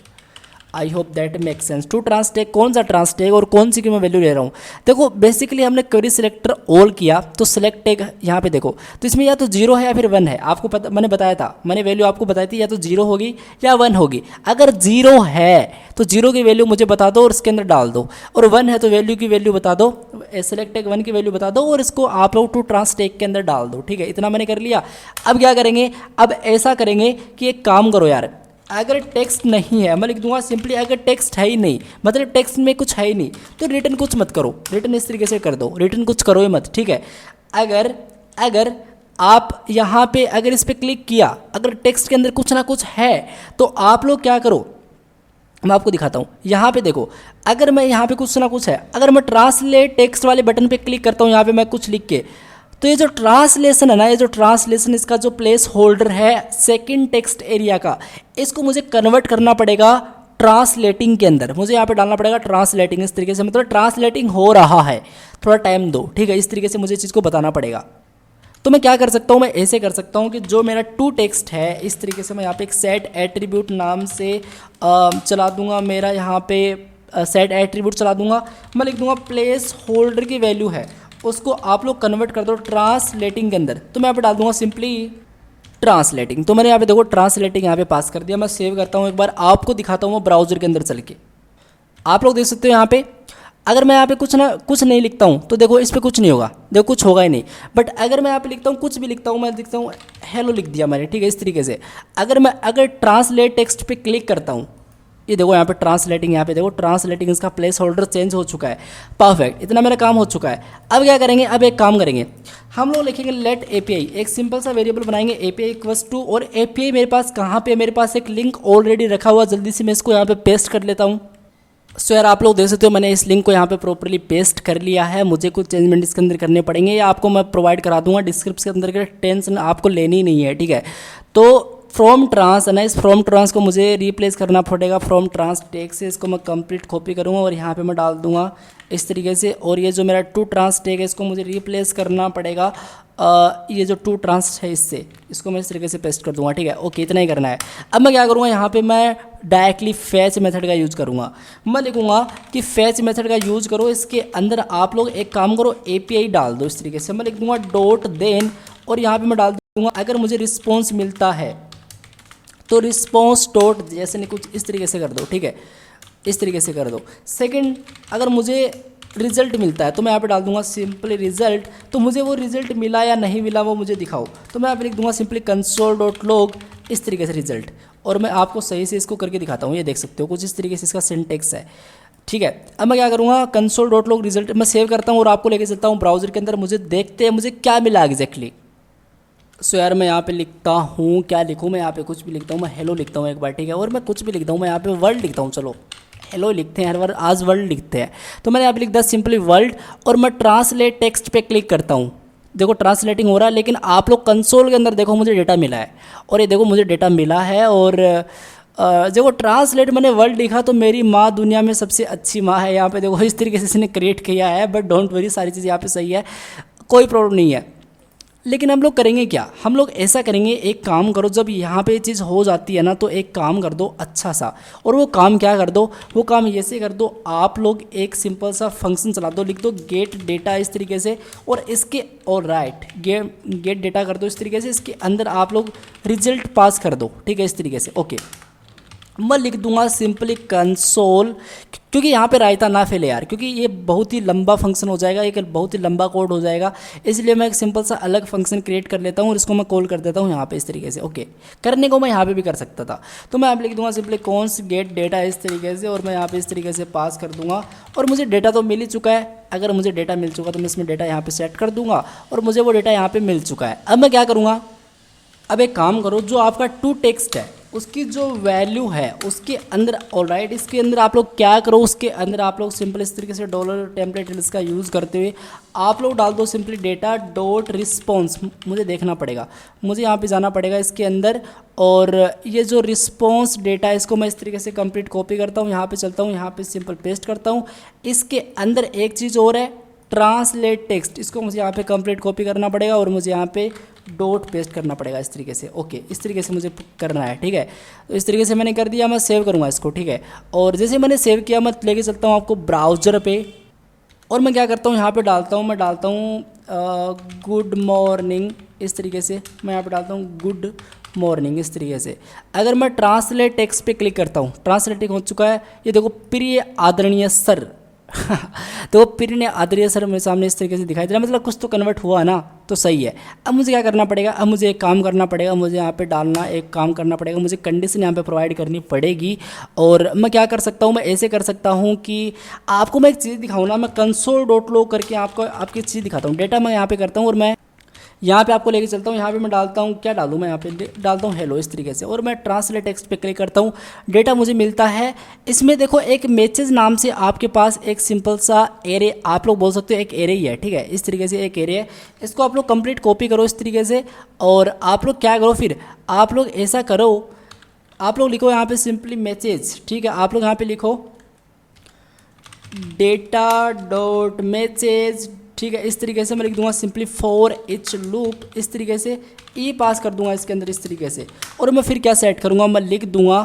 I hope that make sense. To trans tag, कौन सा ट्रांस टेग और कौन सी की मैं वैल्यू ले रहा हूँ। देखो बेसिकली हमने क्वेरी सिलेक्टर ऑल किया तो सिलेक्ट टेग यहाँ पे देखो, तो इसमें या तो 0 है या फिर 1 है, आपको पता, मैंने बताया था, मैंने वैल्यू आपको बताई थी, या तो 0 होगी या 1 होगी। अगर 0 है तो 0 की वैल्यू मुझे बता दो और इसके अंदर डाल दो, और 1 है तो वैल्यू की वैल्यू बता दो, सेलेक्ट टेग 1 की वैल्यू बता दो और इसको आप लोग टू ट्रांस टेग के अंदर डाल दो, ठीक है। इतना मैंने कर लिया। अब क्या करेंगे, अब ऐसा करेंगे कि एक काम करो यार, अगर टेक्स्ट नहीं है मैं लिख दूंगा सिंपली, अगर टेक्स्ट है ही नहीं, मतलब टेक्स्ट में कुछ है ही नहीं, तो रिटर्न कुछ मत करो, रिटर्न इस तरीके से कर दो, रिटर्न कुछ करो ही मत, ठीक है। अगर आप यहाँ पे अगर इस पर क्लिक किया, अगर टेक्स्ट के अंदर कुछ ना कुछ है तो आप लोग क्या करो, मैं आपको दिखाता हूँ। यहाँ पे देखो, अगर मैं यहाँ पे कुछ ना कुछ है, अगर मैं ट्रांसलेट टेक्स्ट वाले बटन पे क्लिक करता हूँ, यहाँ पे मैं कुछ लिख के, तो ये जो ट्रांसलेशन है ना, ये जो ट्रांसलेशन इसका जो प्लेस होल्डर है सेकंड टेक्स्ट एरिया का, इसको मुझे कन्वर्ट करना पड़ेगा ट्रांसलेटिंग के अंदर, मुझे यहाँ पे डालना पड़ेगा ट्रांसलेटिंग, इस तरीके से, मतलब ट्रांसलेटिंग हो रहा है, थोड़ा टाइम दो, ठीक है। इस तरीके से मुझे चीज़ को बताना पड़ेगा। तो मैं क्या कर सकता हूँ, मैं ऐसे कर सकता हूँ कि जो मेरा टू टेक्स्ट है, इस तरीके से मैं यहाँ पे एक सेट एट्रीब्यूट नाम से चला दूंगा, मेरा यहाँ पे सेट एट्रीब्यूट चला दूंगा, मैं लिख दूंगा प्लेस होल्डर की वैल्यू है, उसको आप लोग कन्वर्ट कर दो ट्रांसलेटिंग के अंदर, तो मैं यहाँ पे डाल दूंगा सिंपली ट्रांसलेटिंग। तो मैंने यहाँ पे देखो ट्रांसलेटिंग यहाँ पे पास कर दिया। मैं सेव करता हूँ, एक बार आपको दिखाता हूँ मैं ब्राउजर के अंदर चल के, आप लोग देख सकते हो यहाँ पे, अगर मैं यहाँ पे कुछ नहीं लिखता हूँ तो देखो इस पर कुछ नहीं होगा, देखो कुछ होगा ही नहीं। बट अगर मैं यहाँ पे लिखता हूँ, कुछ भी लिखता हूँ, मैं लिखता हूँ हेलो लिख दिया मैंने, ठीक है। इस तरीके से अगर ट्रांसलेट टेक्स्ट पे क्लिक करता हूँ, ये देखो यहाँ पे ट्रांसलेटिंग, यहाँ पे देखो ट्रांसलेटिंग, इसका प्लेस होल्डर चेंज हो चुका है, परफेक्ट, इतना मेरा काम हो चुका है। अब क्या करेंगे, अब एक काम करेंगे, हम लोग लिखेंगे लेट एपीआई, एक सिंपल सा वेरिएबल बनाएंगे एपीआई इक्वल्स टू, और एपीआई मेरे पास कहाँ पे, मेरे पास एक लिंक ऑलरेडी रखा हुआ, जल्दी से मैं इसको यहाँ पे पेस्ट कर लेता हूँ। सो यार आप लोग देख सकते हो मैंने इस लिंक को यहाँ पे प्रॉपर्ली पेस्ट कर लिया है। मुझे कुछ चेंजमेंट इसके अंदर करने पड़ेंगे, या आपको मैं प्रोवाइड करा दूंगा डिस्क्रिप्शन के अंदर के, टेंशन आपको लेनी ही नहीं है, ठीक है। तो फ्रॉम ट्रांस है ना, इस फ्रॉम ट्रांस को मुझे रिप्लेस करना पड़ेगा फ्रॉम ट्रांस टैग से। इसको मैं कंप्लीट कॉपी करूँगा और यहाँ पे मैं डाल दूंगा इस तरीके से। और ये जो मेरा टू ट्रांस टैग है इसको मुझे रिप्लेस करना पड़ेगा ये जो टू ट्रांस है इससे, इसको मैं इस तरीके से पेस्ट कर दूंगा, ठीक है। ओके, इतना ही करना है। अब मैं क्या करूँगा, यहाँ पे मैं डायरेक्टली फैच मेथड का यूज़ करूँगा। मैं लिखूँगा कि फैच मेथड का यूज़ करो, इसके अंदर आप लोग एक काम करो API डाल दो इस तरीके से। मैं लिख दूँगा डॉट देन, और यहाँ पे मैं डाल दूँगा अगर मुझे रिस्पॉन्स मिलता है तो रिस्पॉन्स डॉट जैसे नहीं कुछ इस तरीके से कर दो, ठीक है, इस तरीके से कर दो। सेकंड, अगर मुझे रिजल्ट मिलता है तो मैं यहाँ पे डाल दूंगा सिंपली रिजल्ट। तो मुझे वो रिजल्ट मिला या नहीं मिला वो मुझे दिखाओ, तो मैं यहाँ पे लिख दूंगा सिंपली कंसोल डॉट लॉग इस तरीके से रिजल्ट। और मैं आपको सही से इसको करके दिखाता हूँ, ये देख सकते हो कुछ इस तरीके से इसका सिंटेक्स है, ठीक है। अब मैं क्या करूँगा, कंसोल डॉट लॉग रिजल्ट मैं सेव करता हूँ और आपको लेके चलता हूँ ब्राउजर के अंदर। मुझे देखते हैं मुझे क्या मिला एग्जैक्टली। सो यार मैं यहाँ पे लिखता हूँ, क्या लिखूँ मैं, यहाँ पे कुछ भी लिखता हूँ, मैं हेलो लिखता हूँ एक बार, ठीक है। और मैं कुछ भी लिखता हूँ, मैं यहाँ पे वर्ल्ड लिखता हूँ, चलो हेलो लिखते हैं, हर बार आज वर्ल्ड लिखते हैं। तो मैंने यहाँ पे लिख दिया सिंपली वर्ल्ड, और मैं ट्रांसलेट टेक्स्ट पे क्लिक करता हूँ। देखो ट्रांसलेटिंग हो रहा है, लेकिन आप लोग कंसोल के अंदर देखो मुझे डेटा मिला है, और ये देखो मुझे डेटा मिला है। और देखो ट्रांसलेट मैंने वर्ल्ड लिखा तो मेरी माँ दुनिया में सबसे अच्छी माँ है। यहाँ पे देखो इस तरीके से इसने क्रिएट किया है, बट डोंट वरी सारी चीज़ यहाँ पे सही है, कोई प्रॉब्लम नहीं है। लेकिन हम लोग करेंगे क्या, हम लोग ऐसा करेंगे, एक काम करो, जब यहाँ पे ये चीज़ हो जाती है ना तो एक काम कर दो अच्छा सा। और वो काम क्या कर दो, वो काम ऐसे कर दो, आप लोग एक सिंपल सा फंक्शन चला दो, लिख दो गेट डेटा इस तरीके से, और इसके और राइट गेट डेटा कर दो इस तरीके से। इसके अंदर आप लोग रिजल्ट पास कर दो, ठीक है, इस तरीके से। ओके, मैं लिख दूंगा सिंपली कंसोल, क्योंकि यहाँ पे रायता ना फैले यार, क्योंकि ये बहुत ही लंबा फंक्शन हो जाएगा, एक बहुत ही लंबा कोड हो जाएगा, इसलिए मैं एक सिंपल सा अलग फंक्शन क्रिएट कर लेता हूँ और इसको मैं कॉल कर देता हूँ यहाँ पे इस तरीके से। ओके, करने को मैं यहाँ पे भी कर सकता था, तो मैं यहाँ पे लिख दूंगा सिंपली कॉन्स गेट डेटा इस तरीके से, और मैं यहाँ पे इस तरीके से पास कर दूंगा। और मुझे डेटा तो मिल ही चुका है, अगर मुझे डेटा मिल चुका तो मैं इसमें डेटा यहाँ पर सेट कर दूँगा, और मुझे वो डेटा यहाँ पर मिल चुका है। अब मैं क्या करूँगा, अब एक काम करो, जो आपका टू टेक्स्ट है उसकी जो वैल्यू है उसके अंदर, ऑलराइट, इसके अंदर आप लोग क्या करो, उसके अंदर आप लोग सिंपल इस तरीके से डॉलर टेम्पलेट इसका यूज़ करते हुए आप लोग डाल दो सिंपली डेटा डॉट रिस्पॉन्स। मुझे देखना पड़ेगा, मुझे यहाँ पे जाना पड़ेगा इसके अंदर, और ये जो रिस्पॉन्स डेटा है इसको मैं इस तरीके से कंप्लीट कॉपी करता हूँ, यहाँ पे चलता हूँ, यहाँ पे सिंपल पेस्ट करता हूँ। इसके अंदर एक चीज़ और है, ट्रांसलेट टेक्स्ट, इसको मुझे यहाँ पे कंप्लीट कॉपी करना पड़ेगा और मुझे यहाँ पे डॉट पेस्ट करना पड़ेगा इस तरीके से। ओके, इस तरीके से मुझे करना है, ठीक है। तो इस तरीके से मैंने कर दिया, मैं सेव करूँगा इसको, ठीक है। और जैसे मैंने सेव किया मैं लेके चलता हूँ आपको ब्राउज़र पे, और मैं क्या करता हूँ यहाँ पे डालता हूँ, मैं डालता हूँ गुड मॉर्निंग इस तरीके से, मैं यहाँ पे डालता हूँ गुड मॉर्निंग इस तरीके से। अगर मैं ट्रांसलेट टेक्स्ट पे क्लिक करता हूँ, ट्रांसलेटिंग हो चुका है, ये देखो प्रिय आदरणीय सर तो प्रिय आदरणीय सर मेरे सामने इस तरीके से दिखाई दे रहा है, मतलब कुछ तो कन्वर्ट हुआ ना, तो सही है। अब मुझे क्या करना पड़ेगा, अब मुझे एक काम करना पड़ेगा, मुझे यहाँ पे डालना एक काम करना पड़ेगा, मुझे कंडीशन यहाँ पे प्रोवाइड करनी पड़ेगी। और मैं क्या कर सकता हूँ, मैं ऐसे कर सकता हूँ कि आपको मैं एक चीज़ दिखाऊँ ना, मैं कंसोल डॉट लॉग करके आपको आपकी चीज़ दिखाता हूँ, डेटा मैं यहाँ पे करता हूँ, और मैं यहाँ पे आपको लेके चलता हूँ। यहाँ पे मैं डालता हूँ, क्या डालूँ मैं, यहाँ पे डालता हूँ हेलो इस तरीके से, और मैं ट्रांसलेट टेक्स्ट पे क्लिक करता हूँ, डेटा मुझे मिलता है। इसमें देखो एक मैसेज नाम से आपके पास एक सिंपल सा एरे, आप लोग बोल सकते हो एक एरे ही है, ठीक है, इस तरीके से एक एरे है। इसको आप लोग कंप्लीट कॉपी करो इस तरीके से, और आप लोग क्या करो, फिर आप लोग ऐसा करो, आप लोग लिखो यहाँ पे सिंपली मैसेज, ठीक है, आप लोग यहाँ पे लिखो डेटा डॉट मैसेज, ठीक है, इस तरीके से मैं लिख दूंगा सिंपली फॉर इच लूप इस तरीके से, ई पास कर दूंगा इसके अंदर इस तरीके से। और मैं फिर क्या सेट करूंगा, मैं लिख दूंगा,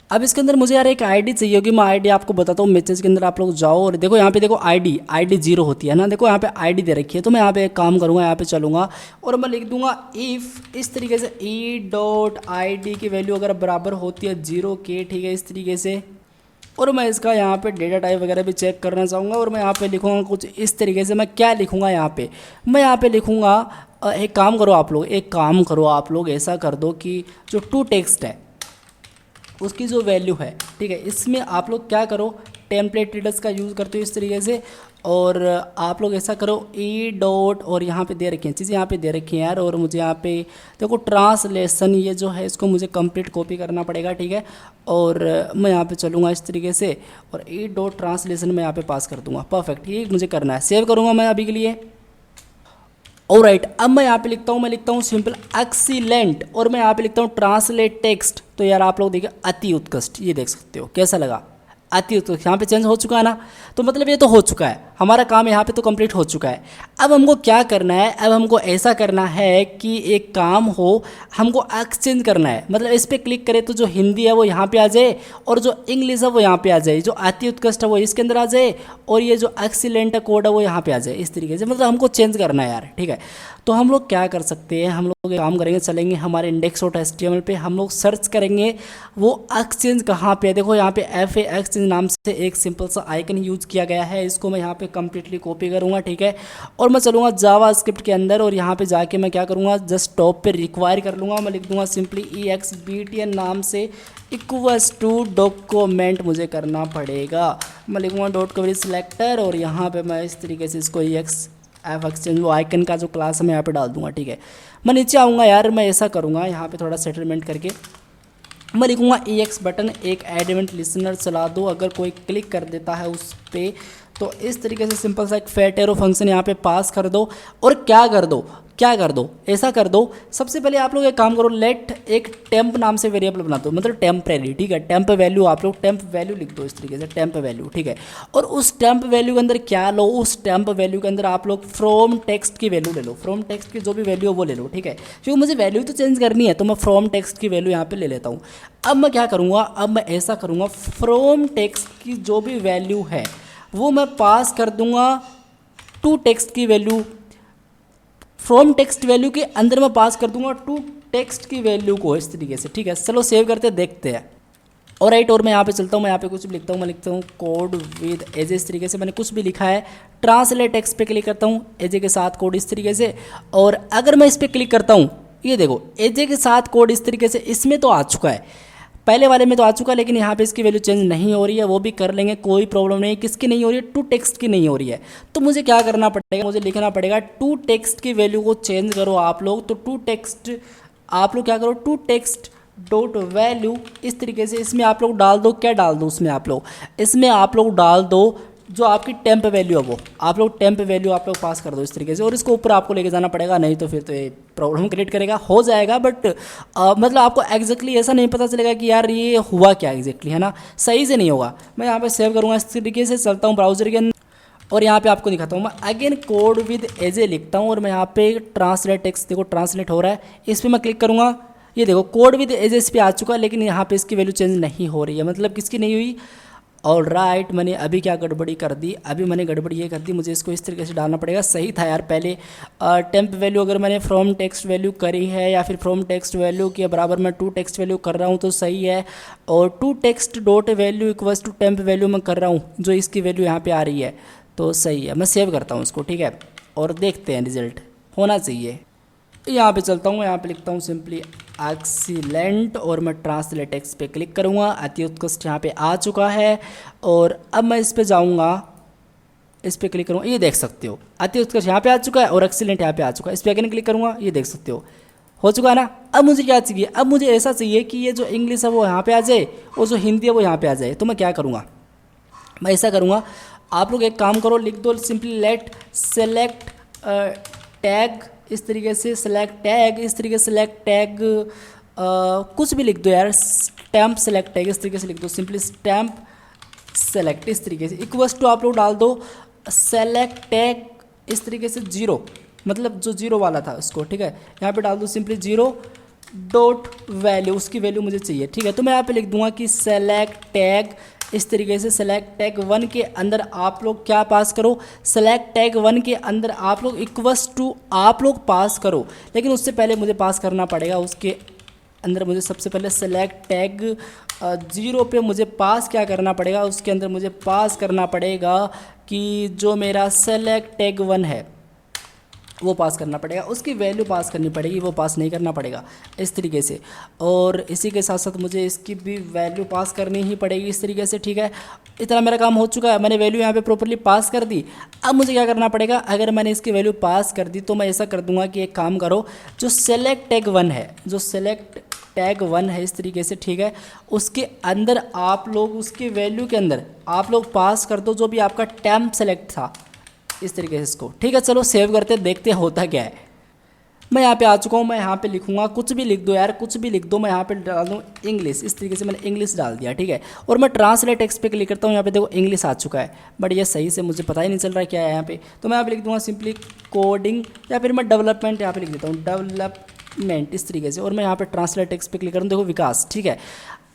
अब इसके अंदर मुझे यार एक आईडी चाहिए होगी, मैं आईडी आपको बताता हूँ। मैसेज के अंदर आप लोग जाओ और देखो यहाँ पे देखो आईडी 0 होती है ना, देखो यहाँ पे आईडी दे रखी है। तो मैं यहाँ पे एक काम करूँगा, यहाँ पे चलूँगा और मैं लिख दूंगा इफ़ इस तरीके से ई डॉट आई डी की वैल्यू अगर बराबर होती है 0 के, ठीक है, इस तरीके से। और मैं इसका यहाँ पे डेटा टाइप वगैरह भी चेक करना चाहूँगा, और मैं यहाँ पे लिखूँगा कुछ इस तरीके से। मैं क्या लिखूँगा यहाँ पे, मैं यहाँ पे लिखूँगा, एक काम करो आप लोग ऐसा कर दो कि जो टू टेक्स्ट है उसकी जो वैल्यू है, ठीक है, इसमें आप लोग क्या करो, टेम्पलेट रीडर्स का यूज़ करते हो इस तरीके से। और आप लोग ऐसा करो ई डॉट, और यहाँ पे दे रखी हैं चीज़ें, यहाँ पे दे रखी हैं यार, और मुझे यहाँ पे देखो ट्रांसलेशन ये जो है इसको मुझे कंप्लीट कॉपी करना पड़ेगा, ठीक है। और मैं यहाँ पे चलूँगा इस तरीके से, और ई डॉट ट्रांसलेशन मैं यहाँ पे पास कर दूँगा, परफेक्ट। ये मुझे करना है, सेव करूँगा मैं अभी के लिए। ऑलराइट, अब मैं यहाँ पे लिखता हूँ, मैं लिखता हूँ सिंपल एक्सीलेंट, और मैं यहाँ पे लिखता हूँ ट्रांसलेट टेक्स्ट। तो यार आप लोग देखिए अति उत्कृष्ट, ये देख सकते हो कैसा लगा, अति उत्कृष्ट। यहाँ पे चेंज हो चुका है ना, तो मतलब ये तो हो चुका है, हमारा काम यहाँ पे तो कंप्लीट हो चुका है। अब हमको क्या करना है, अब हमको ऐसा करना है कि एक काम हो, हमको एक्सचेंज करना है। मतलब इस पर क्लिक करें तो जो हिंदी है वो यहाँ पे आ जाए, और जो इंग्लिश है वो यहाँ पे आ जाए, जो अति उत्कृष्ट है वो इसके अंदर आ जाए, और ये जो एक्सीलेंट कोड है वो यहाँ पे आ जाए, इस तरीके से। मतलब हमको चेंज करना है यार, ठीक है। तो हम लोग क्या कर सकते हैं, हम लोग एक काम करेंगे, चलेंगे हमारे index.html पे, हम लोग सर्च करेंगे वो एक्सचेंज कहाँ पे है। देखो यहाँ पे FA एक्सचेंज नाम से एक सिंपल सा आइकन यूज किया गया है, इसको मैं यहाँ पे कंप्लीटली कॉपी करूँगा, ठीक है। और मैं चलूँगा जावास्क्रिप्ट के अंदर, और यहाँ पे जाके मैं क्या करूँगा, जस्ट टॉप पे रिक्वायर कर लूँगा, मैं लिख दूँगा सिंपली EXBTN नाम से इक्वल्स टू डॉक्यूमेंट मुझे करना पड़ेगा। मैं लिखूँगा डॉट कवरेज सिलेक्टर, और यहाँ पे मैं इस तरीके से इसको एफ एक्सचेंज वो आइकन का जो क्लास है मैं यहाँ पे डाल दूंगा, ठीक है। मैं नीचे आऊँगा यार, मैं ऐसा करूँगा यहाँ पे थोड़ा सेटलमेंट करके मैं लिखूँगा EX बटन एक एड इवेंट लिसनर चला दो, अगर कोई क्लिक कर देता है उस पर, तो इस तरीके से सिंपल सा एक फैट एरो फंक्शन यहाँ पे पास कर दो। और क्या कर दो, क्या कर दो, ऐसा कर दो, सबसे पहले आप लोग एक काम करो, लेट एक टेम्प नाम से वेरिएबल बना दो, मतलब टेम्परेरी, ठीक है। टेम्प वैल्यू आप लोग टेम्प वैल्यू लिख दो इस तरीके से, टेम्प वैल्यू, ठीक है। और उस टेम्प वैल्यू के अंदर क्या लो, उस टेम्प वैल्यू के अंदर आप लोग फ्रॉम टेक्स्ट की वैल्यू ले लो, फ्रॉम टेक्स्ट की जो भी वैल्यू है वो ले लो, ठीक है। क्योंकि मुझे वैल्यू तो चेंज करनी है, तो मैं फ्रॉम टेक्स्ट की वैल्यू यहाँ पे ले लेता हूँ। अब मैं क्या करूँगा, अब मैं ऐसा करूँगा, फ्रॉम टेक्स्ट की जो भी वैल्यू है वो मैं पास कर दूंगा टू टेक्स्ट की वैल्यू, फ्रॉम टेक्स्ट वैल्यू के अंदर मैं पास कर दूंगा टू टेक्स्ट की वैल्यू को, इस तरीके से, ठीक है। चलो सेव करते देखते हैं। और राइट, और मैं यहाँ पे चलता हूँ, मैं यहाँ पे कुछ भी लिखता हूँ, मैं लिखता हूँ कोड विद एजे, इस तरीके से मैंने कुछ भी लिखा है। ट्रांसलेट टेक्स्ट पे क्लिक करता हूँ, एजे के साथ कोड इस तरीके से। और अगर मैं इस पर क्लिक करता हूँ, ये देखो एजे के साथ कोड इस तरीके से, इसमें तो आ चुका है, पहले वाले में तो आ चुका है, लेकिन यहाँ पे इसकी वैल्यू चेंज नहीं हो रही है, वो भी कर लेंगे, कोई प्रॉब्लम नहीं। किसकी नहीं हो रही है, टू टेक्स्ट की नहीं हो रही है। तो मुझे क्या करना पड़ेगा, मुझे लिखना पड़ेगा टू टेक्स्ट की वैल्यू को चेंज करो आप लोग। तो टू टेक्स्ट आप लोग क्या करो, टू टेक्स्ट डॉट वैल्यू इस तरीके से, इसमें आप लोग डाल दो, क्या डाल दो उसमें आप लोग, इसमें आप लोग डाल दो जो आपकी टेम्प वैल्यू है वो आप लोग टेम्प वैल्यू आप लोग पास कर दो इस तरीके से। और इसको ऊपर आपको लेके जाना पड़ेगा, नहीं तो फिर तो ये प्रॉब्लम क्रिएट करेगा। हो जाएगा बट मतलब आपको एग्जैक्टली ऐसा नहीं पता चलेगा कि यार ये हुआ क्या एग्जैक्टली, है ना, सही से नहीं होगा। मैं यहाँ पे सेव करूँगा इस तरीके से, चलता हूँ ब्राउजर के अंदर, और यहाँ पे आपको दिखाता हूँ मैं अगेन कोड विद एजे लिखता हूँ, और मैं यहाँ पे ट्रांसलेट टेक्स्ट, देखो ट्रांसलेट हो रहा है, इस पर मैं क्लिक करूँगा, ये देखो कोड विद एजेस पे आ चुका है, लेकिन यहाँ पे इसकी वैल्यू चेंज नहीं हो रही है, मतलब किसकी नहीं हुई। और राइट, मैंने अभी क्या गड़बड़ी कर दी, अभी मैंने गड़बड़ी ये कर दी, मुझे इसको इस तरीके से डालना पड़ेगा। सही था यार, पहले टेम्प वैल्यू अगर मैंने फ्रॉम टेक्स्ट वैल्यू करी है, या फिर फ्रॉम टेक्स्ट वैल्यू के बराबर मैं टू टेक्स्ट वैल्यू कर रहा हूँ तो सही है। और to text dot value equals to temp value मैं कर रहा हूँ, जो इसकी वैल्यू यहाँ पे आ रही है, तो सही है। मैं सेव करता हूँ इसको, ठीक है, और देखते हैं रिजल्ट होना चाहिए। यहाँ पे चलता हूँ, यहाँ पे लिखता हूँ सिंपली एक्सीलेंट, और मैं ट्रांसलेट टेक्स्ट पे क्लिक करूँगा, अति उत्कृष्ट यहाँ पे आ चुका है। और अब मैं इस पे जाऊँगा, इस पे क्लिक करूँगा, ये देख सकते हो अति उत्कृष्ट यहाँ पे आ चुका है, और एक्सीलेंट यहाँ पे आ चुका है। इस पर अगेन क्लिक करूँगा, ये देख सकते हो चुका है ना। अब मुझे क्या चाहिए, अब मुझे ऐसा चाहिए कि ये जो इंग्लिश है वो यहाँ पे आ जाए, और जो हिंदी है वो यहाँ पे आ जाए। तो मैं क्या करूँगा, मैं ऐसा करूँगा, आप लोग एक काम करो, लिख दो सिंपली लेट सेलेक्ट टैग, इस तरीके से सेलेक्ट टैग, इस तरीके से सेलेक्ट टैग, कुछ भी लिख दो यार, स्टैम्प सेलेक्ट टैग इस तरीके से लिख दो, सिंपली स्टैम्प सेलेक्ट इस तरीके से, इक्वल्स टू आप लोग डाल दो सेलेक्ट टैग इस तरीके से 0, मतलब जो 0 वाला था उसको, ठीक है, यहाँ पे डाल दो सिंपली 0 डॉट वैल्यू, उसकी वैल्यू मुझे चाहिए, ठीक है। तो मैं यहाँ पे लिख दूंगा कि सेलेक्ट टैग इस तरीके से, सेलेक्ट टैग 1 के अंदर आप लोग क्या पास करो, सेलेक्ट टैग 1 के अंदर आप लोग इक्वल्स टू आप लोग पास करो, लेकिन उससे पहले मुझे पास करना पड़ेगा, उसके अंदर मुझे सबसे पहले सेलेक्ट टैग 0 पे मुझे पास क्या करना पड़ेगा, उसके अंदर मुझे पास करना पड़ेगा कि जो मेरा सेलेक्ट टैग 1 है, वो पास करना पड़ेगा, उसकी वैल्यू पास करनी पड़ेगी, वो पास नहीं करना पड़ेगा इस तरीके से। और इसी के साथ साथ मुझे इसकी भी वैल्यू पास करनी ही पड़ेगी इस तरीके से, ठीक है। इतना मेरा काम हो चुका है, मैंने वैल्यू यहाँ पे प्रॉपर्ली पास कर दी। अब मुझे क्या करना पड़ेगा, अगर मैंने इसकी वैल्यू पास कर दी तो मैं ऐसा कर दूंगा कि एक काम करो, जो सेलेक्ट टैग 1 है, जो सेलेक्ट टैग 1 है इस तरीके से, ठीक है, उसके अंदर आप लोग उसकी वैल्यू के अंदर आप लोग पास कर दो जो भी आपका टेम्प सेलेक्ट था इस तरीके से इसको, ठीक है। चलो सेव करते देखते हैं होता क्या है। मैं यहाँ पे आ चुका हूँ, मैं यहाँ पे लिखूंगा, कुछ भी लिख दो यार, कुछ भी लिख दो। मैं यहाँ पे डाल दूँ इंग्लिश, इस तरीके से मैंने इंग्लिश डाल दिया, ठीक है। और मैं ट्रांसलेट टेक्स्ट पे क्लिक करता हूँ, यहाँ पे देखो इंग्लिश आ चुका है, बट ये सही से मुझे पता ही नहीं चल रहा है क्या है यहाँ पे। तो मैं यहाँ पे लिख दूँगा सिंपली कोडिंग, या फिर मैं डेवलपमेंट यहाँ पे लिख देता हूँ, डेवलपमेंट इस तरीके से। और मैं यहाँ पे ट्रांसलेट टेक्स्ट पे क्लिक करूँ, देखो विकास, ठीक है।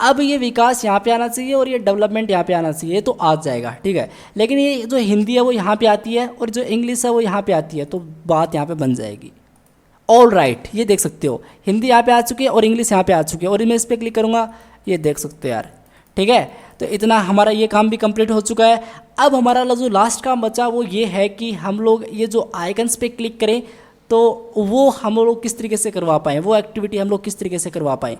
अब ये विकास यहाँ पे आना चाहिए और ये डेवलपमेंट यहाँ पे आना चाहिए, तो आ जाएगा, ठीक है। लेकिन ये जो हिंदी है वो यहाँ पे आती है और जो इंग्लिश है वो यहाँ पे आती है, तो बात यहाँ पे बन जाएगी। ऑल राइट, ये देख सकते हो हिंदी यहाँ पे आ चुकी है और इंग्लिश यहाँ पे आ चुकी है, और मैं इस पर क्लिक करूँगा, ये देख सकते हो यार, ठीक है। तो इतना हमारा ये काम भी कंप्लीट हो चुका है। अब हमारा जो लास्ट काम बचा वो ये है कि हम लोग ये जो आइकन्स पे क्लिक करें तो वो हम लोग किस तरीके से करवा पाएँ, वो एक्टिविटी हम लोग किस तरीके से करवा पाएँ।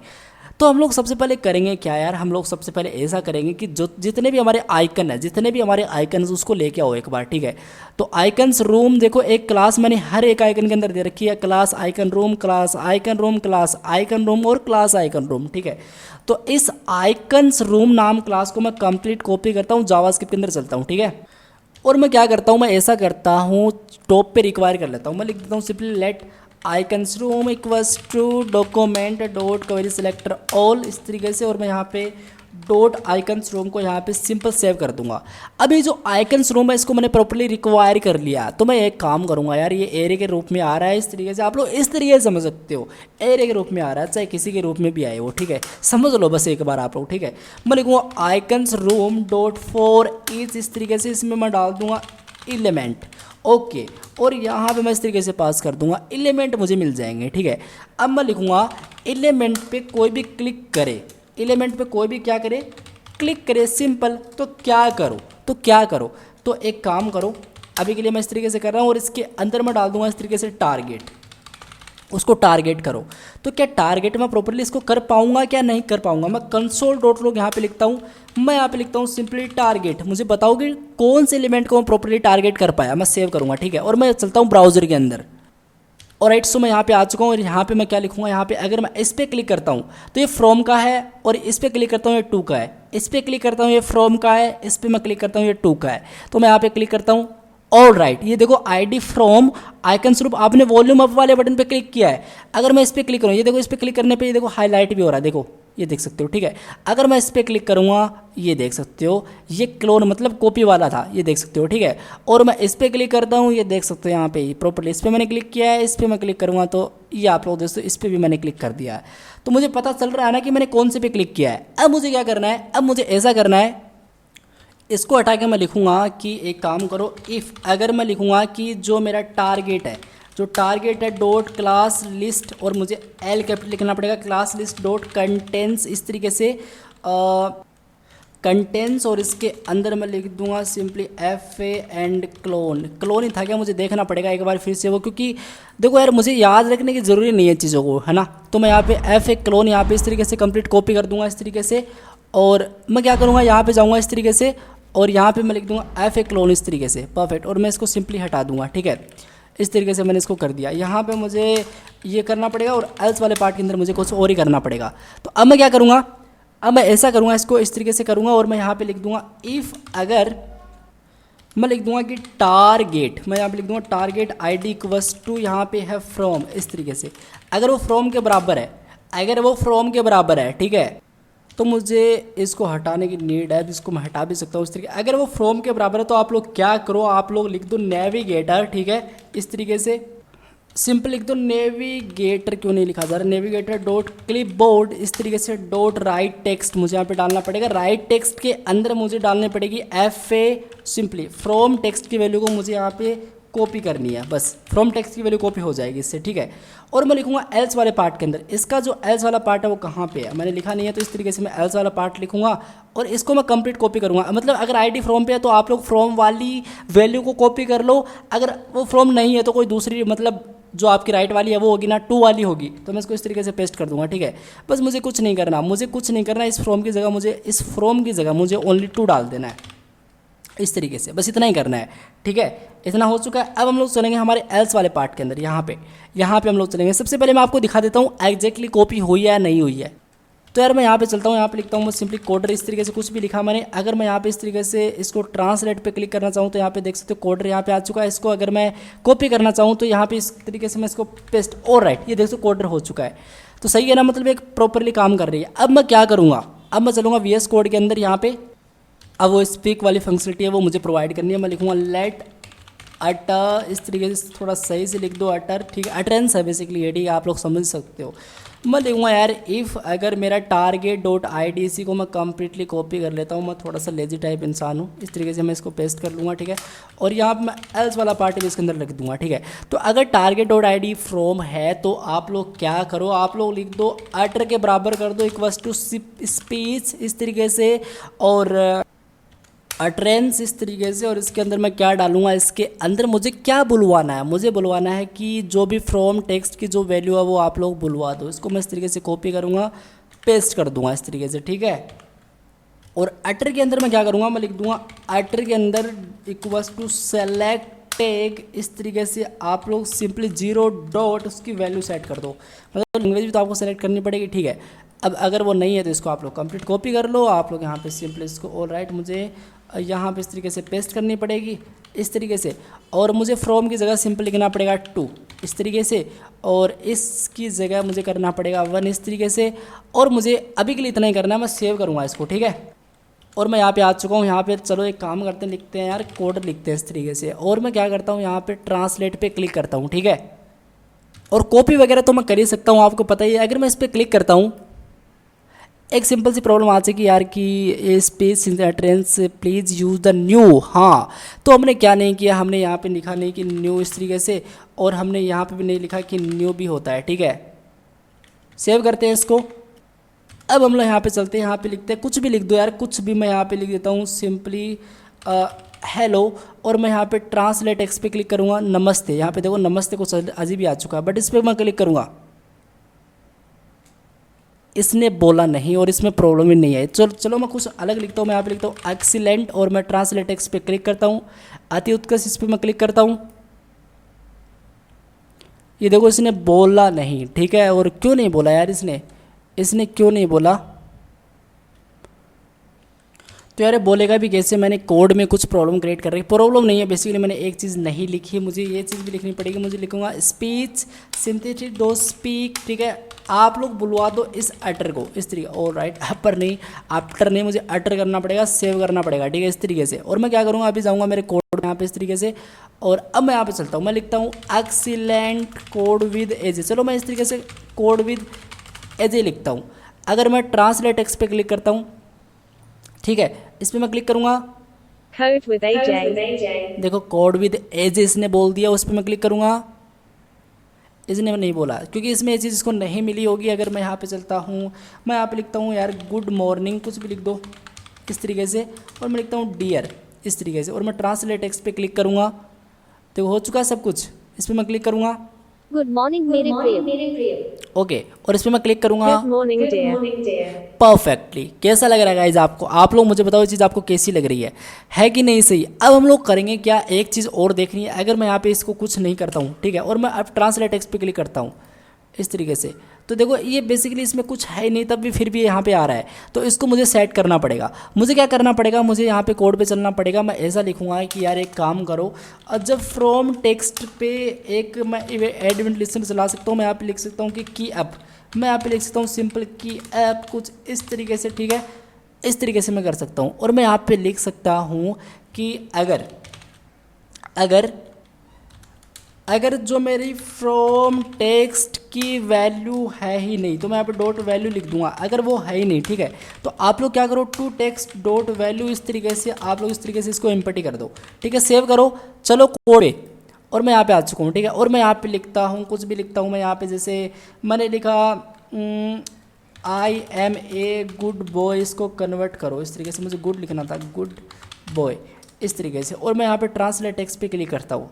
तो हम लोग सबसे पहले करेंगे क्या यार, हम लोग सबसे पहले ऐसा करेंगे कि जो जितने भी हमारे आइकन है, जितने भी हमारे आइकन उसको लेके आओ एक बार, ठीक है। तो आइकन्स रूम, देखो एक क्लास मैंने हर एक आइकन के अंदर दे रखी है, class icon room, class icon room, class icon room और क्लास आइकन रूम, ठीक है। तो इस आइकन्स रूम नाम क्लास को मैं कंप्लीट कॉपी करता हूँ, जावास्क्रिप्ट के अंदर चलता हूँ, ठीक है। और मैं क्या करता हूँ, मैं ऐसा करता हूँ, टॉप पे रिक्वायर कर लेता हूँ, मैं लिख देता हूँ simply let icons room equals to document dot query selector all इस तरीके से। और मैं यहाँ पे डॉट आइकन्स रूम को यहाँ पे सिंपल सेव कर दूंगा। अब ये जो आइकन्स रूम है इसको मैंने प्रॉपर्ली रिक्वायर कर लिया, तो मैं एक काम करूँगा यार, ये एरे के रूप में आ रहा है इस तरीके से, आप लोग इस तरीके से समझ सकते हो, एरे के रूप में आ रहा है, चाहे किसी के रूप में भी आए वो, ठीक है, समझ लो बस एक बार आप लोग, ठीक है। मैं लिखूँगा icons room dot for each इस तरीके से, इसमें मैं डाल दूंगा एलिमेंट, ओके। और यहाँ पे मैं इस तरीके से पास कर दूंगा, एलिमेंट मुझे मिल जाएंगे, ठीक है। अब मैं लिखूंगा एलिमेंट पे कोई भी क्लिक करे, एलिमेंट पे कोई भी क्या करे, क्लिक करे, सिंपल। तो क्या करो, तो क्या करो, तो एक काम करो, अभी के लिए मैं इस तरीके से कर रहा हूँ और इसके अंदर मैं डाल दूंगा इस तरीके से टारगेट, उसको टारगेट करो। तो क्या टारगेट मैं प्रॉपर्ली इसको कर पाऊंगा, क्या नहीं कर पाऊंगा। मैं कंसोल डॉट लॉग यहाँ पे लिखता हूँ, मैं यहाँ पे लिखता हूँ सिंपली टारगेट, मुझे बताओगे कौन से एलिमेंट को मैं प्रॉपर्ली टारगेट कर पाया, मैं सेव करूँगा, ठीक है। और मैं चलता हूँ ब्राउजर के अंदर, और राइट सो मैं यहाँ पे आ चुका हूँ। और यहाँ पे मैं क्या लिखूँगा, यहाँ पे अगर मैं इस पर क्लिक करता हूँ तो ये फ्रॉम का है, और इस पर क्लिक करता हूँ ये टू का है, इस पर क्लिक करता हूँ ये फ्रॉम का है, इस पर मैं क्लिक करता हूँ ये टू का है। तो मैं यहाँ पे क्लिक करता हूँ, ऑल राइट, ये देखो आईडी फ्रॉम आइकन स्वरूप, आपने वॉल्यूम अप वाले बटन पे क्लिक किया है। अगर मैं इस पर क्लिक करूँ, ये देखो इस पर क्लिक करने पे ये देखो हाईलाइट भी हो रहा है, देखो ये देख सकते हो, ठीक है। अगर मैं इस पर क्लिक करूँगा, ये देख सकते हो, ये क्लोन मतलब कॉपी वाला था, ये देख सकते हो, ठीक है। और मैं इस पर क्लिक करता हूँ, ये देख सकते हो यहाँ पे प्रॉपर्ली, इस पर मैंने क्लिक किया है, इस पर मैं क्लिक करूँगा तो ये आप लोग दोस्तों इस पर भी मैंने क्लिक कर दिया है। तो मुझे पता चल रहा है ना कि मैंने कौन से पे क्लिक किया है। अब मुझे क्या करना है, अब मुझे ऐसा करना है, इसको हटा के मैं लिखूँगा कि एक काम करो, इफ़ अगर मैं लिखूँगा कि जो मेरा टारगेट है, जो टारगेट है डॉट क्लास लिस्ट, और मुझे एल कैपिटल लिखना पड़ेगा, क्लास लिस्ट डॉट कंटेंट्स इस तरीके से कंटेंट्स, और इसके अंदर मैं लिख दूंगा simply F A and clone. Clone ही था क्या, मुझे देखना पड़ेगा एक बार फिर से वो, क्योंकि देखो यार मुझे याद रखने की ज़रूरी नहीं है चीज़ों को, है ना। तो मैं यहाँ पे एफ ए क्लोन यहाँ पे इस तरीके से कंप्लीट कॉपी कर दूंगा इस तरीके से, और मैं क्या करूँगा यहाँ पे जाऊँगा इस तरीके से, और यहाँ पे मैं लिख दूंगा एफ ए क्लोन इस तरीके से, परफेक्ट। और मैं इसको सिंपली हटा दूंगा, ठीक है, इस तरीके से मैंने इसको कर दिया। यहाँ पे मुझे ये करना पड़ेगा और एल्स वाले पार्ट के अंदर मुझे कुछ और ही करना पड़ेगा। तो अब मैं क्या करूँगा, अब मैं ऐसा करूँगा, इसको इस तरीके से करूँगा, और मैं यहाँ पे लिख दूँगा इफ़, अगर मैं लिख दूँगा कि टारगेट, मैं यहाँ पे लिख दूँगा target I D equals to, यहाँ पे है फ्रॉम इस तरीके से, अगर वो फ्रॉम के बराबर है, अगर वो फ्रॉम के बराबर है, ठीक है, तो मुझे इसको हटाने की नीड है, इसको मैं हटा भी सकता हूँ इस तरीके। अगर वो फ्रॉम के बराबर है तो आप लोग क्या करो, आप लोग लिख दो नेविगेटर, ठीक है, इस तरीके से सिंपल लिख दो नेविगेटर, क्यों नहीं लिखा जा रहा, नेविगेटर डॉट क्लिपबोर्ड इस तरीके से डॉट राइट टेक्स्ट, मुझे यहाँ पे डालना पड़ेगा, राइट टेक्स्ट के अंदर मुझे डालने पड़ेगी F A, simply from text की वैल्यू को मुझे यहाँ पे कॉपी करनी है, बस फ्रॉम टेक्स्ट की वैल्यू कॉपी हो जाएगी इससे, ठीक है। और मैं लिखूंगा एल्स वाले पार्ट के अंदर, इसका जो एल्स वाला पार्ट है वो कहाँ पे है, मैंने लिखा नहीं है, तो इस तरीके से मैं एल्स वाला पार्ट लिखूंगा और इसको मैं कंप्लीट कॉपी करूंगा। मतलब अगर आईडी फ्रॉम पे है तो आप लोग फ्रॉम वाली वैल्यू को कॉपी कर लो, अगर वो फ्रॉम नहीं है तो कोई दूसरी, मतलब जो आपकी राइट वाली है वो होगी ना, टू वाली होगी, तो मैं इसको इस तरीके से पेस्ट कर दूंगा, ठीक है। बस मुझे कुछ नहीं करना, मुझे कुछ नहीं करना, इस फ्रॉम की जगह मुझे, इस फ्रॉम की जगह मुझे ओनली टू डाल देना है, इस तरीके से, बस इतना ही करना है, ठीक है। इतना हो चुका है। अब हम लोग चलेंगे हमारे एल्स वाले पार्ट के अंदर, यहाँ पे हम लोग चलेंगे। सबसे पहले मैं आपको दिखा देता हूँ एग्जैक्टली कॉपी हुई है या नहीं हुई है। तो यार मैं यहाँ पे चलता हूँ, यहाँ पे लिखता हूँ मैं सिंपली कोडर, इस तरीके से कुछ भी लिखा मैंने। अगर मैं यहाँ पे इस तरीके से इसको ट्रांसलेट पे क्लिक करना चाहूँ तो यहाँ पे देख सकते हो कोडर यहाँ पे आ चुका है। इसको अगर मैं कॉपी करना चाहूँ तो यहाँ पे इस तरीके से मैं इसको पेस्ट, और राइट, ये देख सकते कोडर हो चुका है। तो सही है ना, मतलब एक प्रॉपरली काम कर रही है। अब मैं क्या करूँगा, अब मैं चलूँगा VS कोड के अंदर, यहाँ पे अब वो स्पीक वाली फंक्शनलिटी है वो मुझे प्रोवाइड करनी है। मैं लिखूँगा लेट अटर, इस तरीके से थोड़ा सही से लिख दो, अटर, ठीक है, अटरेंस है बेसिकली ये, ठीक है, आप लोग समझ सकते हो। मैं लिखूँगा यार इफ़, अगर मेरा टारगेट डॉट IDC को मैं कम्प्लीटली कॉपी कर लेता हूँ, मैं थोड़ा सा लेजी टाइप इंसान हूँ, इस तरीके से मैं इसको पेस्ट कर लूँगा, ठीक है। और यहाँ पर मैं एल्स वाला पार्ट भी इसके अंदर लिख दूँगा, ठीक है। तो अगर टारगेट डॉट ID फ्रॉम है तो आप लोग क्या करो, आप लोग लिख दो अटर के बराबर कर दो, इक्वल्स टू स्पीच, इस तरीके से, और अटरेंस इस तरीके से। और इसके अंदर मैं क्या डालूंगा, इसके अंदर मुझे क्या बुलवाना है, मुझे बुलवाना है कि जो भी फ्रॉम टेक्स्ट की जो वैल्यू है वो आप लोग बुलवा दो। इसको मैं इस तरीके से कॉपी करूँगा, पेस्ट कर दूंगा इस तरीके से, ठीक है। और अटर के अंदर मैं क्या करूँगा, मैं लिख दूंगा अटर के अंदर इक्वल्स टू सेलेक्ट टैग, इस तरीके से आप लोग सिंपली 0 डॉट उसकी वैल्यू सेट कर दो। मतलब लैंग्वेज भी तो आपको सेलेक्ट करनी पड़ेगी, ठीक है। अब अगर वो नहीं है तो इसको आप लोग कंप्लीट कॉपी कर लो, आप लोग यहाँ पे सिंपली इसको, ऑल राइट, मुझे यहाँ पे इस तरीके से पेस्ट करनी पड़ेगी इस तरीके से। और मुझे फ्रॉम की जगह सिंपल लिखना पड़ेगा 2 इस तरीके से, और इसकी जगह मुझे करना पड़ेगा 1 इस तरीके से। और मुझे अभी के लिए इतना ही करना है, मैं सेव करूँगा इसको, ठीक है। और मैं यहाँ पे आ चुका हूँ, यहाँ पे चलो एक काम करते हैं, लिखते हैं यार कोड लिखते हैं इस तरीके से। और मैं क्या करता हूँ, यहाँ पे ट्रांसलेट पे क्लिक करता हूँ, ठीक है। और कॉपी वगैरह तो मैं कर ही सकता हूँ, आपको पता ही है। अगर मैं इस पर क्लिक करता हूँ, एक सिंपल सी प्रॉब्लम आ कि यार कि space in the entrance please use the new, हाँ, तो हमने क्या नहीं किया, हमने यहाँ पे लिखा नहीं कि न्यू इस तरीके से, और हमने यहाँ पे भी नहीं लिखा कि न्यू भी होता है, ठीक है। सेव करते हैं इसको। अब हम लोग यहाँ पे चलते हैं, यहाँ पे लिखते हैं, कुछ भी लिख दो यार, कुछ भी, मैं यहाँ पे लिख देता हूँ सिंपली हेलो। और मैं यहाँ पे ट्रांसलेट टेक्स्ट पे क्लिक करूँगा, नमस्ते। यहाँ पे देखो नमस्ते कुछ अजीब ही आ चुका है, बट इस पर मैं क्लिक करूँगा, इसने बोला नहीं और इसमें प्रॉब्लम ही नहीं है। चलो मैं कुछ अलग लिखता हूँ, मैं यहाँ पे लिखता हूँ एक्सीलेंट, और मैं ट्रांसलेट टेक्स्ट पे क्लिक करता हूँ, अति उत्कृष्ट, इस पर मैं क्लिक करता हूँ। ये देखो इसने बोला नहीं, ठीक है। और क्यों नहीं बोला यार, इसने क्यों नहीं बोला, तो यार बोलेगा भी कैसे, मैंने कोड में कुछ प्रॉब्लम क्रिएट कर रही है। प्रॉब्लम नहीं है, बेसिकली मैंने एक चीज़ नहीं लिखी, मुझे ये चीज़ भी लिखनी पड़ेगी। मुझे लिखूंगा स्पीच सिंथेटिक डो स्पीक, ठीक है। आप लोग बुलवा दो इस अटर को इस तरीके, और राइट, अपर नहीं, आफ्टर नहीं, मुझे अटर करना पड़ेगा, सेव करना पड़ेगा, ठीक है, इस तरीके से। और मैं क्या करूँगा, अभी जाऊँगा मेरे कोड यहाँ पे इस तरीके से, और अब मैं यहाँ पे चलता हूँ, मैं लिखता हूँ एक्सीलेंट कोड विद एजे। चलो मैं इस तरीके से कोड विद एजे लिखता हूँ। अगर मैं ट्रांसलेट टेक्स्ट पे क्लिक करता हूँ, ठीक है, इस पर मैं क्लिक करूँगा, Code with AJ. देखो कोड विद एज इसने बोल दिया, उस पर मैं क्लिक करूँगा, इसने नहीं बोला क्योंकि इसमें ये चीज़ इसको नहीं मिली होगी। अगर मैं यहाँ पे चलता हूँ, मैं यहाँ पे लिखता हूँ यार गुड मॉर्निंग, कुछ भी लिख दो इस तरीके से, और मैं लिखता हूँ डियर इस तरीके से, और मैं ट्रांसलेट टेक्स्ट पे क्लिक करूँगा, तो हो चुका है सब कुछ। इस पर मैं क्लिक करूँगा, Good morning मेरे प्रिय। ओके, और इस पर मैं क्लिक करूँगा, Good morning dear. परफेक्टली। कैसा लग रहा है गाइज आपको, आप लोग मुझे बताओ ये चीज़ आपको कैसी लग रही है कि नहीं सही। अब हम लोग करेंगे क्या, एक चीज़ और देखनी है। अगर मैं यहाँ पे इसको कुछ नहीं करता हूँ, ठीक है, और मैं अब ट्रांसलेट टेक्स्ट पे क्लिक करता हूँ इस तरीके से, तो देखो ये बेसिकली इसमें कुछ है नहीं, तब भी फिर भी यहाँ पे आ रहा है, तो इसको मुझे सेट करना पड़ेगा। मुझे क्या करना पड़ेगा, मुझे यहाँ पे कोड पे चलना पड़ेगा। मैं ऐसा लिखूँगा कि यार एक काम करो, और जब फ्रॉम टेक्स्ट पे एक मैं एडवेंट लिस्टन चला सकता हूँ, मैं यहाँ पे लिख सकता हूँ कि की ऐप, मैं यहाँ पे लिख सकता हूँ सिंपल की ऐप, कुछ इस तरीके से, ठीक है, इस तरीके से मैं कर सकता हूँ। और मैं यहाँ पे लिख सकता हूँ कि अगर जो मेरी फ्रॉम टेक्स्ट की वैल्यू है ही नहीं, तो मैं यहाँ पे डॉट वैल्यू लिख दूंगा। अगर वो है ही नहीं, ठीक है, तो आप लोग क्या करो, टू टेक्स्ट डॉट वैल्यू इस तरीके से आप लोग इस तरीके से इसको एम्पटी कर दो, ठीक है, सेव करो। चलो कोड, और मैं यहाँ पे आ चुका हूँ, ठीक है। और मैं यहाँ पे लिखता हूँ, कुछ भी लिखता हूँ मैं यहाँ पे, जैसे मैंने लिखा I am a good boy, इसको कन्वर्ट करो इस तरीके से, मुझे गुड लिखना था, गुड बॉय इस तरीके से। और मैं यहाँ पे ट्रांसलेट टेक्स्ट पे क्लिक करता हूँ,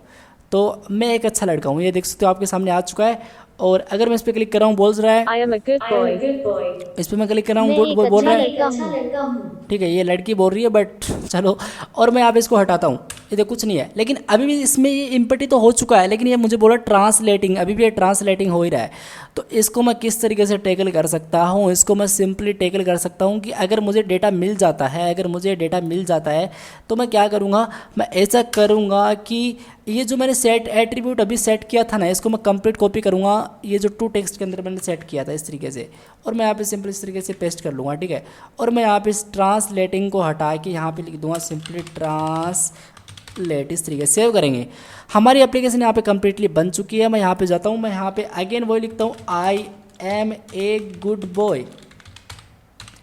तो मैं एक अच्छा लड़का हूँ, ये देख सकते हो आपके सामने आ चुका है। और अगर मैं इस पर क्लिक कर रहा हूँ, बोल रहा है I am a good boy. इस पर मैं क्लिक कर रहा हूँ, मैं गुड एक बॉय बोल अच्छा रहा है, लड़का हूँ। ठीक है। ये लड़की बोल रही है बट चलो, और मैं यहाँ पे इसको हटाता हूँ, ये देखो कुछ नहीं है। लेकिन अभी भी इसमें ये इम्पटी तो हो चुका है, लेकिन ये मुझे बोला ट्रांसलेटिंग, अभी भी ये ट्रांसलेटिंग हो ही रहा है। तो इसको मैं किस तरीके से टैकल कर सकता हूँ, इसको मैं सिंपली टैकल कर सकता हूँ कि अगर मुझे डेटा मिल जाता है, तो मैं क्या करूँगा, मैं ऐसा करूँगा कि ये जो मैंने सेट एट्रीब्यूट अभी सेट किया था ना, इसको मैं कंप्लीट कॉपी करूँगा, ये जो टू टेक्स्ट के अंदर मैंने सेट किया था इस तरीके से, और मैं यहाँ पे सिंपल इस तरीके से पेस्ट कर लूँगा, ठीक है। और मैं यहाँ पे इस ट्रांसलेटिंग को हटा के यहाँ पे लिख दूँगा सिंपली ट्रांसलेट, इस तरीके से सेव करेंगे। हमारी एप्लीकेशन यहाँ पे कम्प्लीटली बन चुकी है। मैं यहाँ पे जाता हूँ, मैं यहाँ पे अगेन वही लिखता हूँ, I am a good boy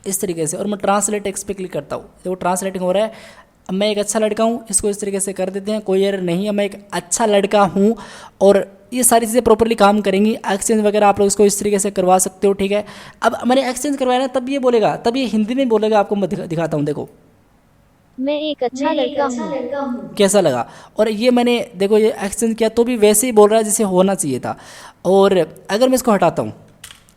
इस तरीके से, और मैं ट्रांसलेट टेक्स्ट पे क्लिक करता हूँ, देखो ट्रांसलेटिंग हो रहा है। अब मैं एक अच्छा लड़का हूँ, इसको इस तरीके से कर देते हैं, कोई एरर नहीं है, मैं एक अच्छा लड़का हूँ। और ये सारी चीज़ें प्रॉपरली काम करेंगी। एक्सचेंज वगैरह आप लोग इसको इस तरीके से करवा सकते हो, ठीक है। अब मैंने एक्सचेंज करवाया ना, तब ये बोलेगा, तब ये हिंदी में बोलेगा, आपको मैं दिखाता हूँ, देखो मैं एक अच्छा लड़का हूँ। कैसा लगा। और ये मैंने देखो ये एक्सचेंज किया तो भी वैसे ही बोल रहा है जैसे होना चाहिए था। और अगर मैं इसको हटाता हूँ,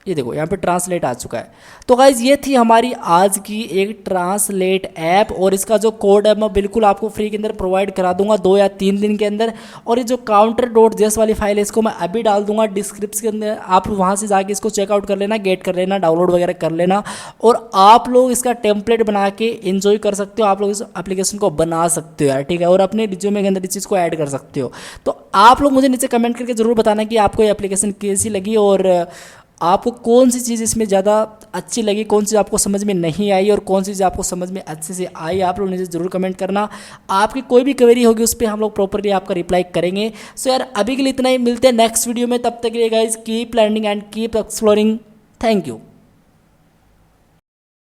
ये देखो यहाँ पे ट्रांसलेट आ चुका है। तो गाइज ये थी हमारी आज की एक ट्रांसलेट ऐप, और इसका जो कोड है मैं बिल्कुल आपको फ्री के अंदर प्रोवाइड करा दूंगा 2 या 3 दिन के अंदर। और ये जो counter.js वाली फाइल है, इसको मैं अभी डाल दूंगा डिस्क्रिप्शन के अंदर, आप वहाँ से जाके इसको चेकआउट कर लेना, गेट कर लेना, डाउनलोड वगैरह कर लेना, और आप लोग इसका टेम्पलेट बना के इन्जॉय कर सकते हो। आप लोग इस एप्लीकेशन को बना सकते हो यार, ठीक है, और अपने रिज्यूमे के अंदर इस चीज़ को ऐड कर सकते हो। तो आप लोग मुझे नीचे कमेंट करके ज़रूर बताना कि आपको ये एप्लीकेशन कैसी लगी, और आपको कौन सी चीज़ इसमें ज़्यादा अच्छी लगी, कौन सी आपको समझ में नहीं आई, और कौन सी चीज़ आपको समझ में अच्छे से आई। आप लोग नीचे ज़रूर कमेंट करना। आपकी कोई भी क्वेरी होगी उस पर हम लोग प्रॉपरली आपका रिप्लाई करेंगे। सो यार अभी के लिए इतना ही, मिलते हैं नेक्स्ट वीडियो में। तब तक के लिए guys keep learning and keep exploring. Thank you.